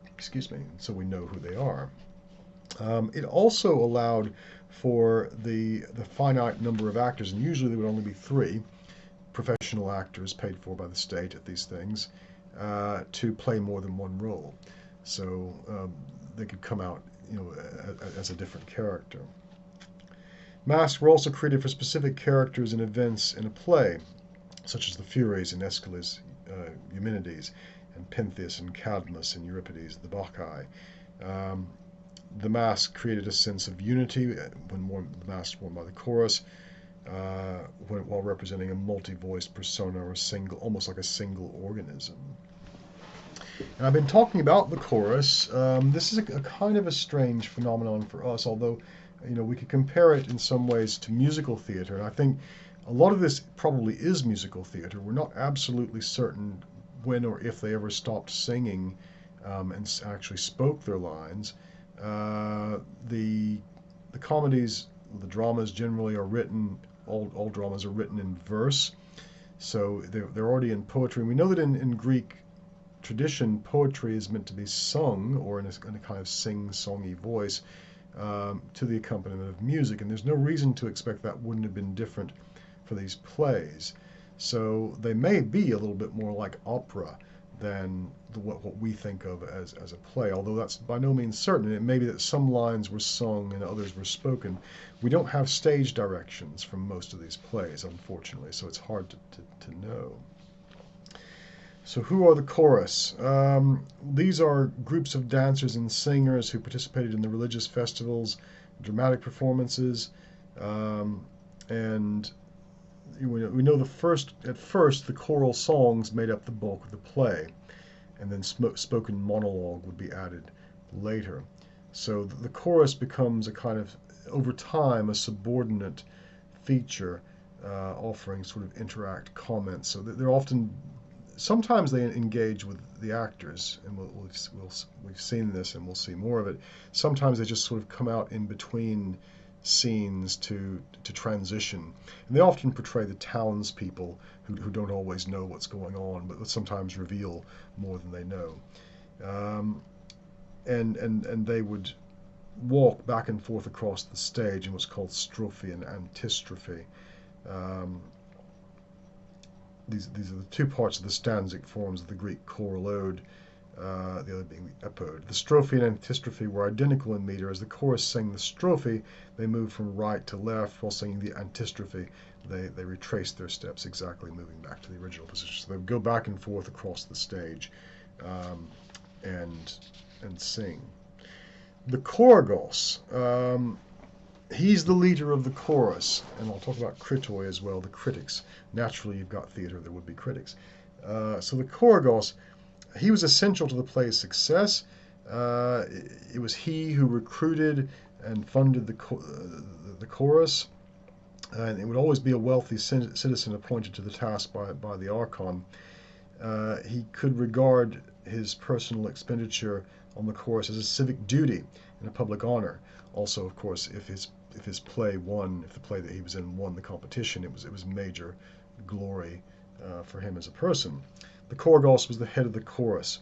Excuse me, so we know who they are. It also allowed for the finite number of actors, and usually there would only be 3 professional actors paid for by the state at these things, to play more than one role. So they could come out, as a different character. Masks were also created for specific characters and events in a play. such as the Furies in Aeschylus, Eumenides, and Pentheus and Cadmus in Euripides, the Bacchae. The mask created a sense of unity when the mask worn by the chorus, while representing a multi-voiced persona or almost like a single organism. And I've been talking about the chorus. This is a kind of a strange phenomenon for us, although we could compare it in some ways to musical theater. And I think a lot of this probably is musical theater. We're not absolutely certain when or if they ever stopped singing and actually spoke their lines. The comedies, the dramas generally are written. All dramas are written in verse, so they're already in poetry. And we know that in Greek tradition, poetry is meant to be sung, or in a kind of sing-songy voice, to the accompaniment of music, and there's no reason to expect that wouldn't have been different for these plays. So they may be a little bit more like opera than what we think of as a play, although that's by no means certain. It may be that some lines were sung and others were spoken. We don't have stage directions from most of these plays, unfortunately, so it's hard to know. So who are the chorus? These are groups of dancers and singers who participated in the religious festivals, dramatic performances, and we know at first the choral songs made up the bulk of the play, and then spoken monologue would be added later. So the chorus becomes a kind of, over time, a subordinate feature, offering sort of interact comments. So they're often, sometimes they engage with the actors, and we've seen this and we'll see more of it. Sometimes they just sort of come out in between scenes to transition, and they often portray the townspeople who don't always know what's going on, but sometimes reveal more than they know. And they would walk back and forth across the stage in what's called strophe and antistrophe. These are the two parts of the stanzic forms of the Greek choral ode, the other being the epode. The strophe and antistrophe were identical in meter. As the chorus sang the strophe, they moved from right to left, while singing the antistrophe, they retraced their steps exactly, moving back to the original position. So they would go back and forth across the stage and sing. The choragos, he's the leader of the chorus, and I'll talk about kritoi as well, the critics. Naturally, you've got theater, there would be critics. So the choragos, he was essential to the play's success. It was he who recruited and funded the chorus, and it would always be a wealthy citizen appointed to the task by the archon. He could regard his personal expenditure on the chorus as a civic duty and a public honor. Also, of course, if the play that he was in won the competition, it was major glory for him as a person. The choragos was the head of the chorus,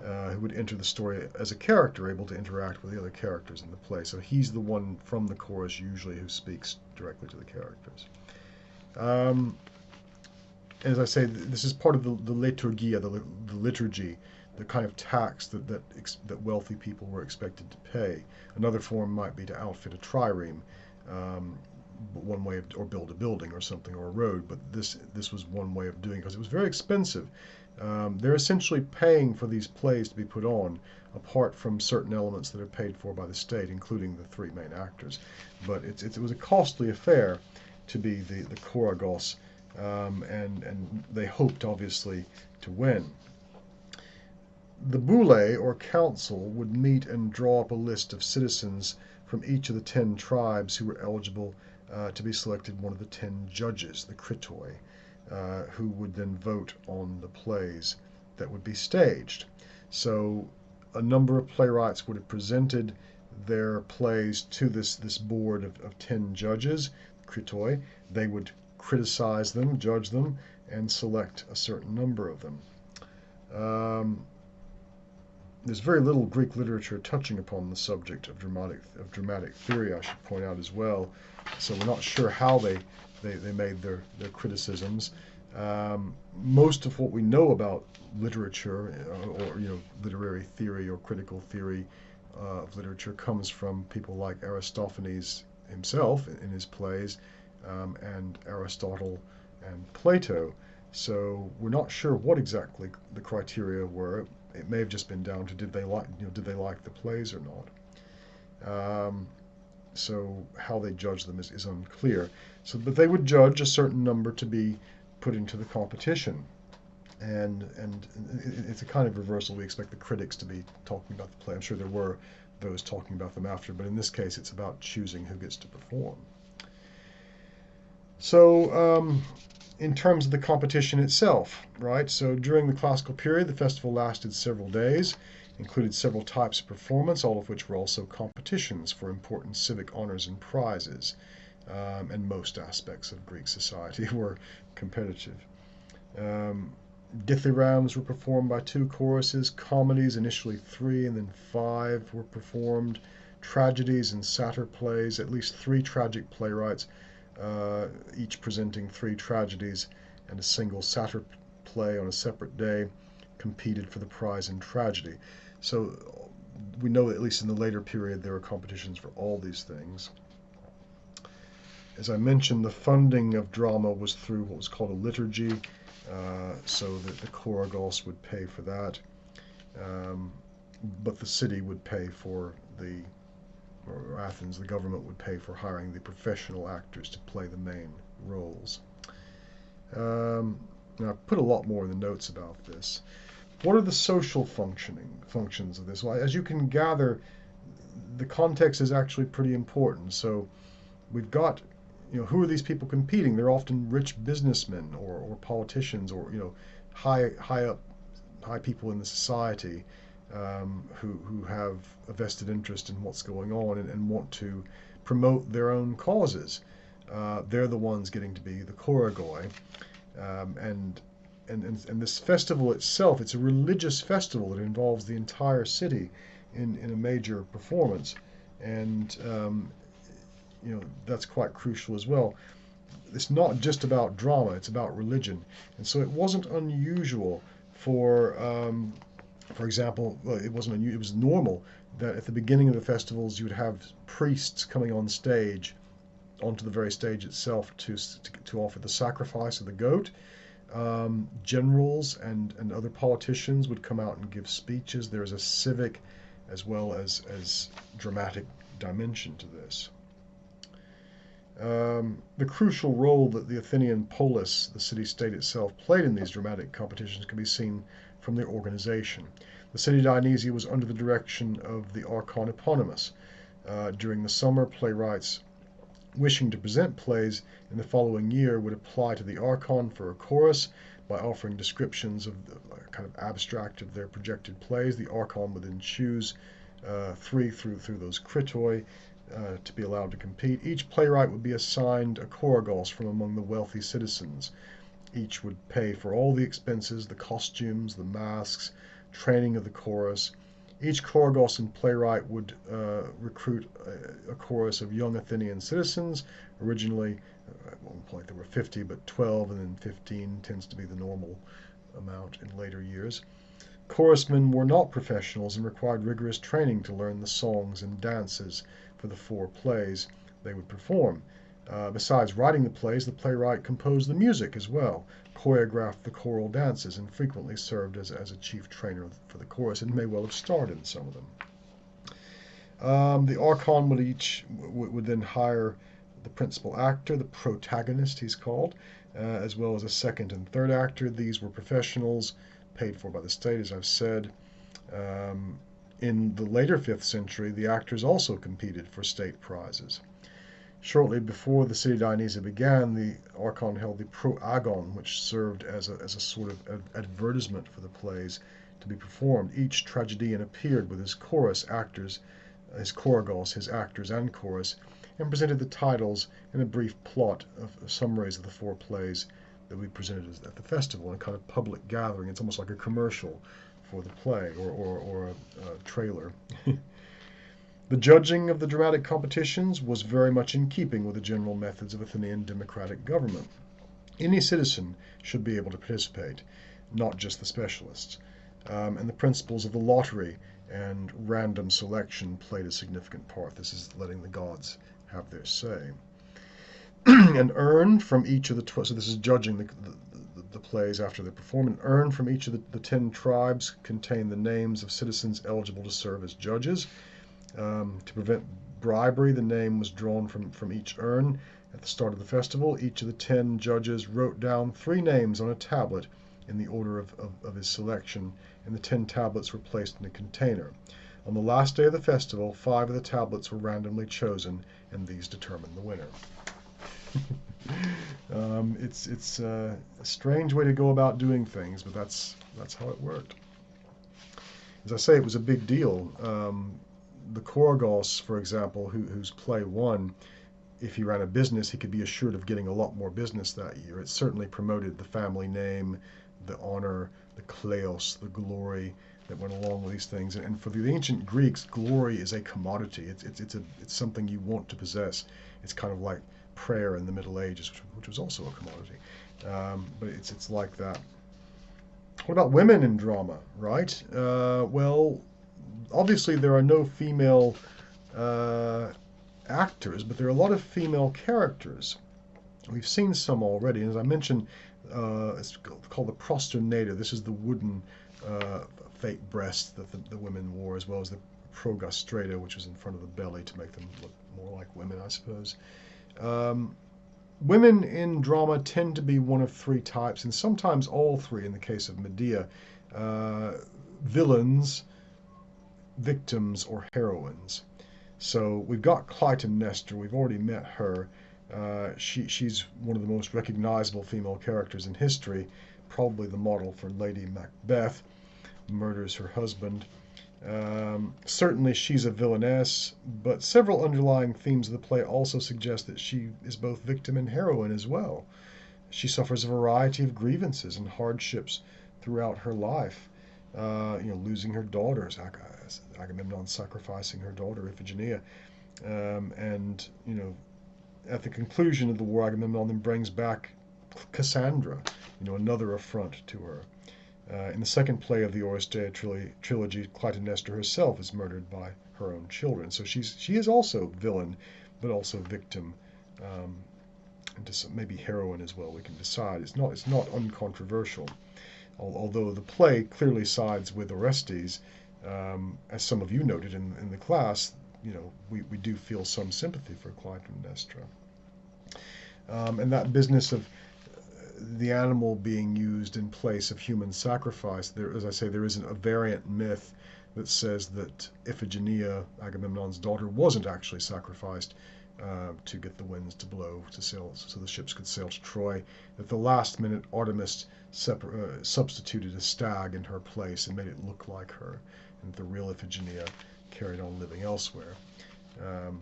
who would enter the story as a character, able to interact with the other characters in the play. So he's the one from the chorus usually who speaks directly to the characters. As I say, this is part of the liturgia, the liturgy, the kind of tax that wealthy people were expected to pay. Another form might be to outfit a trireme, one way or build a building or something, or a road. But this was one way of doing it because it was very expensive. They're essentially paying for these plays to be put on, apart from certain elements that are paid for by the state, including the three main actors. But it was a costly affair to be the choragos, and they hoped, obviously, to win. The boule, or council, would meet and draw up a list of citizens from each of the 10 tribes who were eligible to be selected one of the 10 judges, the kritoi, who would then vote on the plays that would be staged. So a number of playwrights would have presented their plays to this board of 10 judges, kritoi. They would criticize them, judge them, and select a certain number of them. There's very little Greek literature touching upon the subject of dramatic theory, I should point out as well. So we're not sure how they made their criticisms. Most of what we know about literature, or literary theory or critical theory of literature, comes from people like Aristophanes himself in his plays, and Aristotle and Plato. So we're not sure what exactly the criteria were. It may have just been down to did they like the plays or not. So how they judge them is unclear. So, but they would judge a certain number to be put into the competition. And it's a kind of reversal. We expect the critics to be talking about the play. I'm sure there were those talking about them after, but in this case, it's about choosing who gets to perform. So, in terms of the competition itself, right? So during the classical period, the festival lasted several days, included several types of performance, all of which were also competitions for important civic honors and prizes. And most aspects of Greek society were competitive. Dithyrambs were performed by 2 choruses, comedies, initially 3 and then 5 were performed, tragedies and satyr plays, at least 3 tragic playwrights, each presenting 3 tragedies and a single satyr play on a separate day, competed for the prize in tragedy. So we know that at least in the later period there were competitions for all these things. As I mentioned, the funding of drama was through what was called a liturgy, so that the Choragos would pay for that, but the city would pay for or Athens, the government would pay for hiring the professional actors to play the main roles. Now, I've put a lot more in the notes about this. What are the social functions of this? Well, as you can gather, the context is actually pretty important. So we've got, who are these people competing? They're often rich businessmen or politicians or, high people in the society, who have a vested interest in what's going on and want to promote their own causes. They're the ones getting to be the choragoi. And this festival itself, it's a religious festival that involves the entire city in a major performance. And that's quite crucial as well. It's not just about drama, it's about religion. And so it wasn't unusual for example, it wasn't unusual, it was normal that at the beginning of the festivals you would have priests coming on stage, onto the very stage itself, to offer the sacrifice of the goat. Generals and other politicians would come out and give speeches. There's a civic as well as dramatic dimension to this. The crucial role that the Athenian polis, the city-state itself, played in these dramatic competitions can be seen from their organization. The city of Dionysia was under the direction of the Archon Eponymous. During the summer, playwrights wishing to present plays in the following year would apply to the Archon for a chorus by offering descriptions of the kind of abstract of their projected plays. The Archon would then choose 3 through those kritoi to be allowed to compete. Each playwright would be assigned a choragos from among the wealthy citizens. Each would pay for all the expenses, the costumes, the masks, training of the chorus. Each choragos and playwright would recruit a chorus of young Athenian citizens. Originally, at one point there were 50, but 12 and then 15 tends to be the normal amount in later years. Chorusmen were not professionals and required rigorous training to learn the songs and dances for the 4 plays they would perform. Besides writing the plays, the playwright composed the music as well, choreographed the choral dances, and frequently served as a chief trainer for the chorus, and may well have starred in some of them. The Archon would then hire the principal actor, the protagonist he's called, as well as a second and third actor. These were professionals, paid for by the state, as I've said. In the later 5th century, the actors also competed for state prizes. Shortly before the city of Dionysia began, the Archon held the proagon, which served as a sort of advertisement for the plays to be performed. Each tragedian appeared with his chorus actors, his choragos, his actors and chorus, and presented the titles and a brief plot of summaries of the 4 plays that we presented at the festival in a kind of public gathering. It's almost like a commercial for the play or a trailer. The judging of the dramatic competitions was very much in keeping with the general methods of Athenian democratic government. Any citizen should be able to participate, not just the specialists. And the principles of the lottery and random selection played a significant part. This is letting the gods have their say. And earned from each of the 12, so this is judging the the plays after they perform. An urn from each of the 10 tribes contained the names of citizens eligible to serve as judges. To prevent bribery, the name was drawn from each urn. At the start of the festival, each of the 10 judges wrote down 3 names on a tablet in the order of his selection, and the 10 tablets were placed in a container. On the last day of the festival, 5 of the tablets were randomly chosen, and these determined the winner. It's a strange way to go about doing things, but that's how it worked. As I say, it was a big deal. The Korogos, for example, whose play won, if he ran a business, he could be assured of getting a lot more business that year. It certainly promoted the family name, the honor, the kleos, the glory that went along with these things. And for the ancient Greeks, glory is a commodity. It's something you want to possess. It's kind of like prayer in the Middle Ages, which was also a commodity. But it's like that. What about women in drama, right? Well, obviously there are no female actors, but there are a lot of female characters. We've seen some already, and as I mentioned, it's called the Prostinator. This is the wooden fake breast that the women wore, as well as the progastrata, which was in front of the belly to make them look more like women, I suppose. Women in drama tend to be one of 3 types, and sometimes all 3 in the case of Medea. Villains, victims, or heroines. So we've got Clytemnestra. We've already met her. She's one of the most recognizable female characters in history, probably the model for Lady Macbeth, murders her husband. Certainly she's a villainess, but several underlying themes of the play also suggest that she is both victim and heroine as well. She suffers a variety of grievances and hardships throughout her life. Losing her daughters, Agamemnon sacrificing her daughter Iphigenia, and at the conclusion of the war, Agamemnon then brings back Cassandra, another affront to her. In the second play of the Oresteia trilogy, Clytemnestra herself is murdered by her own children. So she is also villain, but also victim, and maybe heroine as well. We can decide. It's not uncontroversial. Although the play clearly sides with Orestes, as some of you noted in the class, we do feel some sympathy for Clytemnestra. And that business of the animal being used in place of human sacrifice, as I say, there is a variant myth that says that Iphigenia, Agamemnon's daughter, wasn't actually sacrificed to get the winds to blow to sail, so the ships could sail to Troy. At the last minute, Artemis substituted a stag in her place and made it look like her, and the real Iphigenia carried on living elsewhere.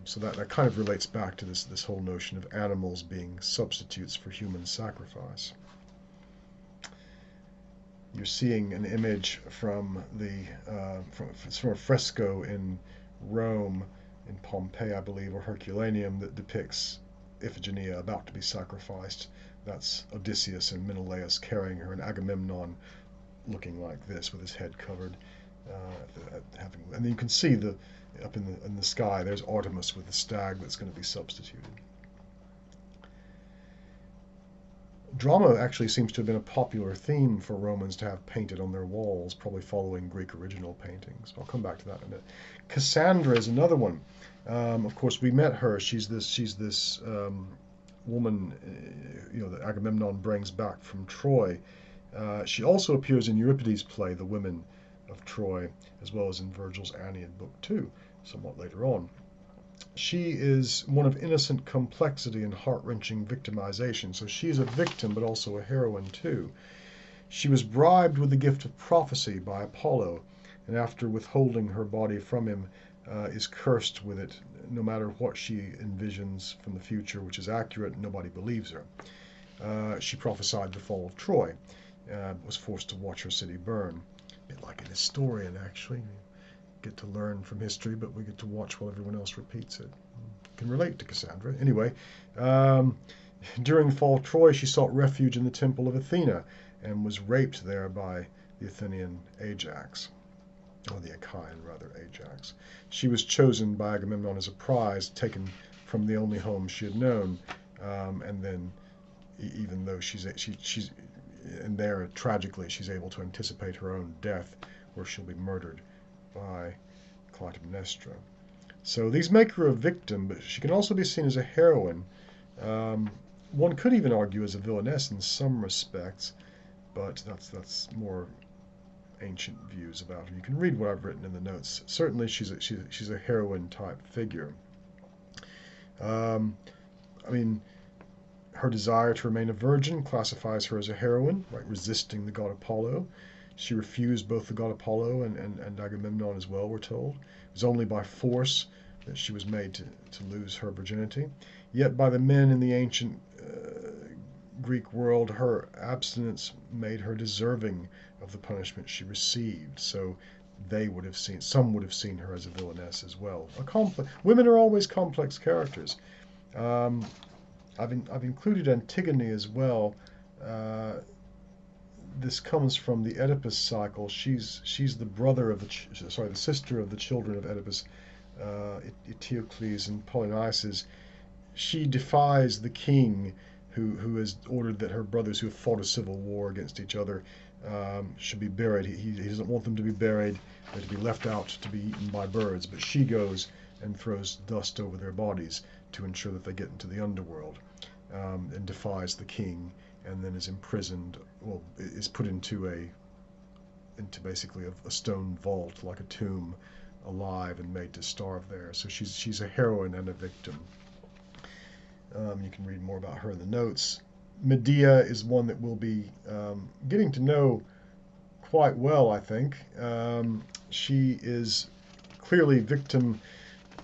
So that kind of relates back to this whole notion of animals being substitutes for human sacrifice. You're seeing an image from a fresco in Rome, in Pompeii, I believe, or Herculaneum, that depicts Iphigenia about to be sacrificed. That's Odysseus and Menelaus carrying her, and Agamemnon looking like this with his head covered. And then you can see up in the sky, there's Artemis with the stag that's going to be substituted. Drama actually seems to have been a popular theme for Romans to have painted on their walls, probably following Greek original paintings. I'll come back to that in a minute. Cassandra is another one. Of course, we met her. She's this woman, that Agamemnon brings back from Troy. She also appears in Euripides' play, The Women of Troy, as well as in Virgil's Aeneid Book 2, somewhat later on. She is one of innocent complexity and heart-wrenching victimization. So she's a victim, but also a heroine too. She was bribed with the gift of prophecy by Apollo, and after withholding her body from him, is cursed with it. No matter what she envisions from the future, which is accurate, nobody believes her. She prophesied the fall of Troy, was forced to watch her city burn. A bit like an historian, actually. Get to learn from history, but we get to watch while everyone else repeats it. Can relate to Cassandra. Anyway, during the fall of Troy, she sought refuge in the temple of Athena and was raped there by the Athenian Ajax, or the Achaean, rather, Ajax. She was chosen by Agamemnon as a prize, taken from the only home she had known, and then, even though she's and there, tragically, she's able to anticipate her own death, where she'll be murdered by Clytemnestra. So these make her a victim, but she can also be seen as a heroine. One could even argue as a villainess in some respects, but that's more ancient views about her. You can read what I've written in the notes. Certainly, she's a heroine type figure. I mean, her desire to remain a virgin classifies her as a heroine, right? Resisting the god Apollo. She refused both the god Apollo and Agamemnon as well, we're told. It was only by force that she was made to lose her virginity. Yet by the men in the ancient Greek world, her abstinence made her deserving of the punishment she received. So some would have seen her as a villainess as well. Women are always complex characters. I've included Antigone as well. This comes from the Oedipus cycle. She's the the sister of the children of Oedipus, Eteocles and Polynices. She defies the king, who has ordered that her brothers who have fought a civil war against each other should be buried. He doesn't want them to be buried, but to be left out to be eaten by birds. But she goes and throws dust over their bodies to ensure that they get into the underworld, and defies the king, and then is imprisoned, well, is put into basically a stone vault, like a tomb, alive and made to starve there. So she's a heroine and a victim. You can read more about her in the notes. Medea is one that we'll be getting to know quite well, I think. She is clearly victim,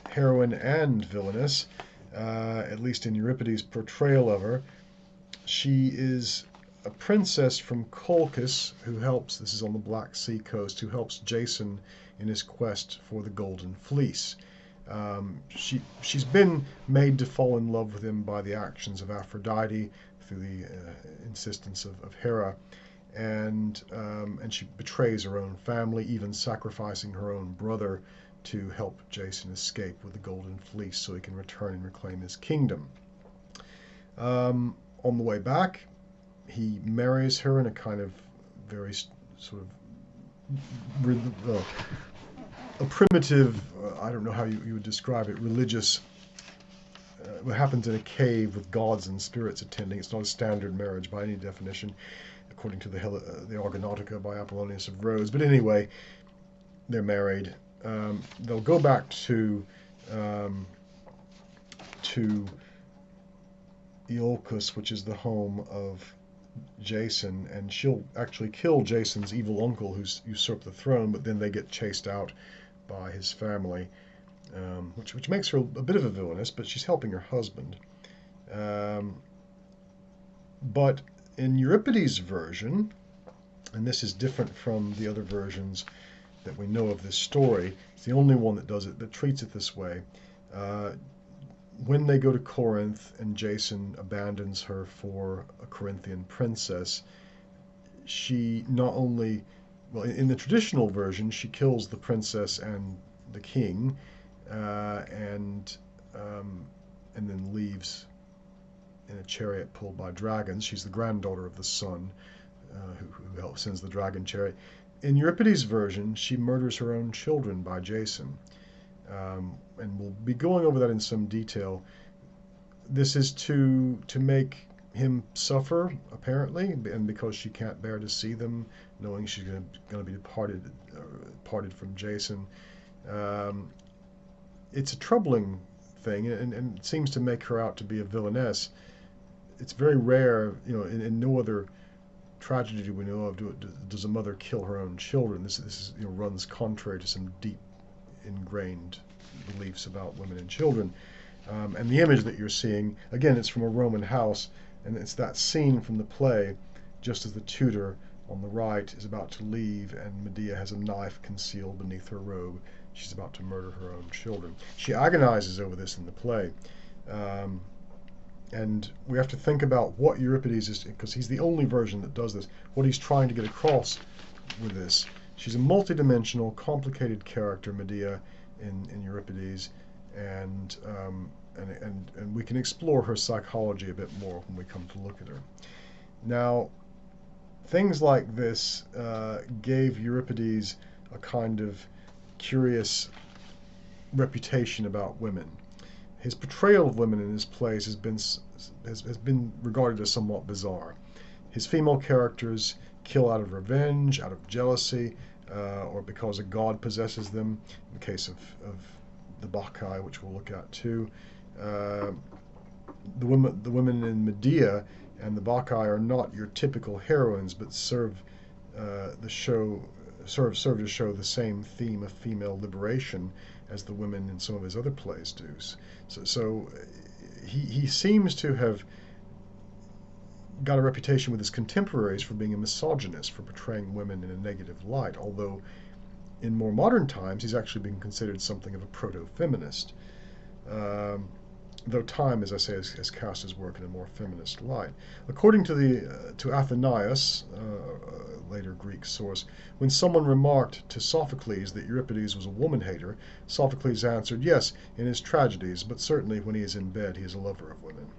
heroine, and villainous, at least in Euripides' portrayal of her. She is a princess from Colchis this is on the Black Sea coast, who helps Jason in his quest for the Golden Fleece. She's been made to fall in love with him by the actions of Aphrodite through the insistence of Hera, and she betrays her own family, even sacrificing her own brother to help Jason escape with the Golden Fleece so he can return and reclaim his kingdom. On the way back, he marries her in a kind of very sort of a primitive, I don't know how you would describe it, religious. What happens in a cave with gods and spirits attending. It's not a standard marriage by any definition, according to the Argonautica by Apollonius of Rhodes. But anyway, they're married. They'll go back to Iolcus, which is the home of Jason, and she'll actually kill Jason's evil uncle who's usurped the throne, but then they get chased out by his family, which makes her a bit of a villainess, but she's helping her husband. But in Euripides' version, and this is different from the other versions that we know of this story, it's the only one that does it, that treats it this way. When they go to Corinth and Jason abandons her for a Corinthian princess, she not only, well, in the traditional version, she kills the princess and the king, and then leaves in a chariot pulled by dragons. She's the granddaughter of the sun, who sends the dragon chariot. In Euripides' version, she murders her own children by Jason. And we'll be going over that in some detail. This is to make him suffer, apparently, and because she can't bear to see them, knowing she's going to be parted from Jason. It's a troubling thing, and it seems to make her out to be a villainess. It's very rare, in no other tragedy we know of does a mother kill her own children. This is runs contrary to some deep ingrained beliefs about women and children. And the image that you're seeing, again, it's from a Roman house, and it's that scene from the play, just as the tutor on the right is about to leave, and Medea has a knife concealed beneath her robe. She's about to murder her own children. She agonizes over this in the play. And we have to think about what Euripides is, because he's the only version that does this, what he's trying to get across with this. She's a multidimensional, complicated character, Medea, in Euripides, and we can explore her psychology a bit more when we come to look at her. Now, things like this gave Euripides a kind of curious reputation about women. His portrayal of women in his plays has been regarded as somewhat bizarre. His female characters kill out of revenge, out of jealousy, or because a god possesses them. In the case of the Bacchae, which we'll look at too, the women in Medea and the Bacchae are not your typical heroines, but serve to show the same theme of female liberation as the women in some of his other plays do. So he seems to have got a reputation with his contemporaries for being a misogynist, for portraying women in a negative light, although in more modern times he's actually been considered something of a proto-feminist. Though time, as I say, has cast his work in a more feminist light. According to Athenius, a later Greek source, when someone remarked to Sophocles that Euripides was a woman-hater, Sophocles answered, yes, in his tragedies, but certainly when he is in bed, he is a lover of women.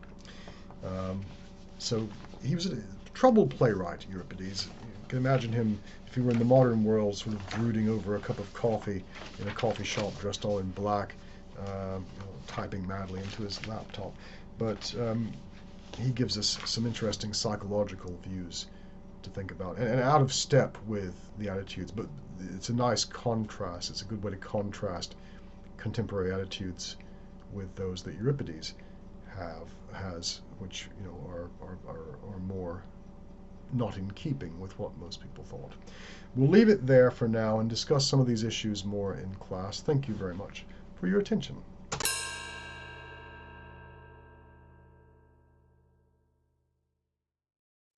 So he was a troubled playwright, Euripides. You can imagine him, if he were in the modern world, sort of brooding over a cup of coffee in a coffee shop, dressed all in black, typing madly into his laptop. But he gives us some interesting psychological views to think about, and out of step with the attitudes. But it's a nice contrast. It's a good way to contrast contemporary attitudes with those that Euripides has, which are more not in keeping with what most people thought. We'll leave it there for now and discuss some of these issues more in class. Thank you very much for your attention.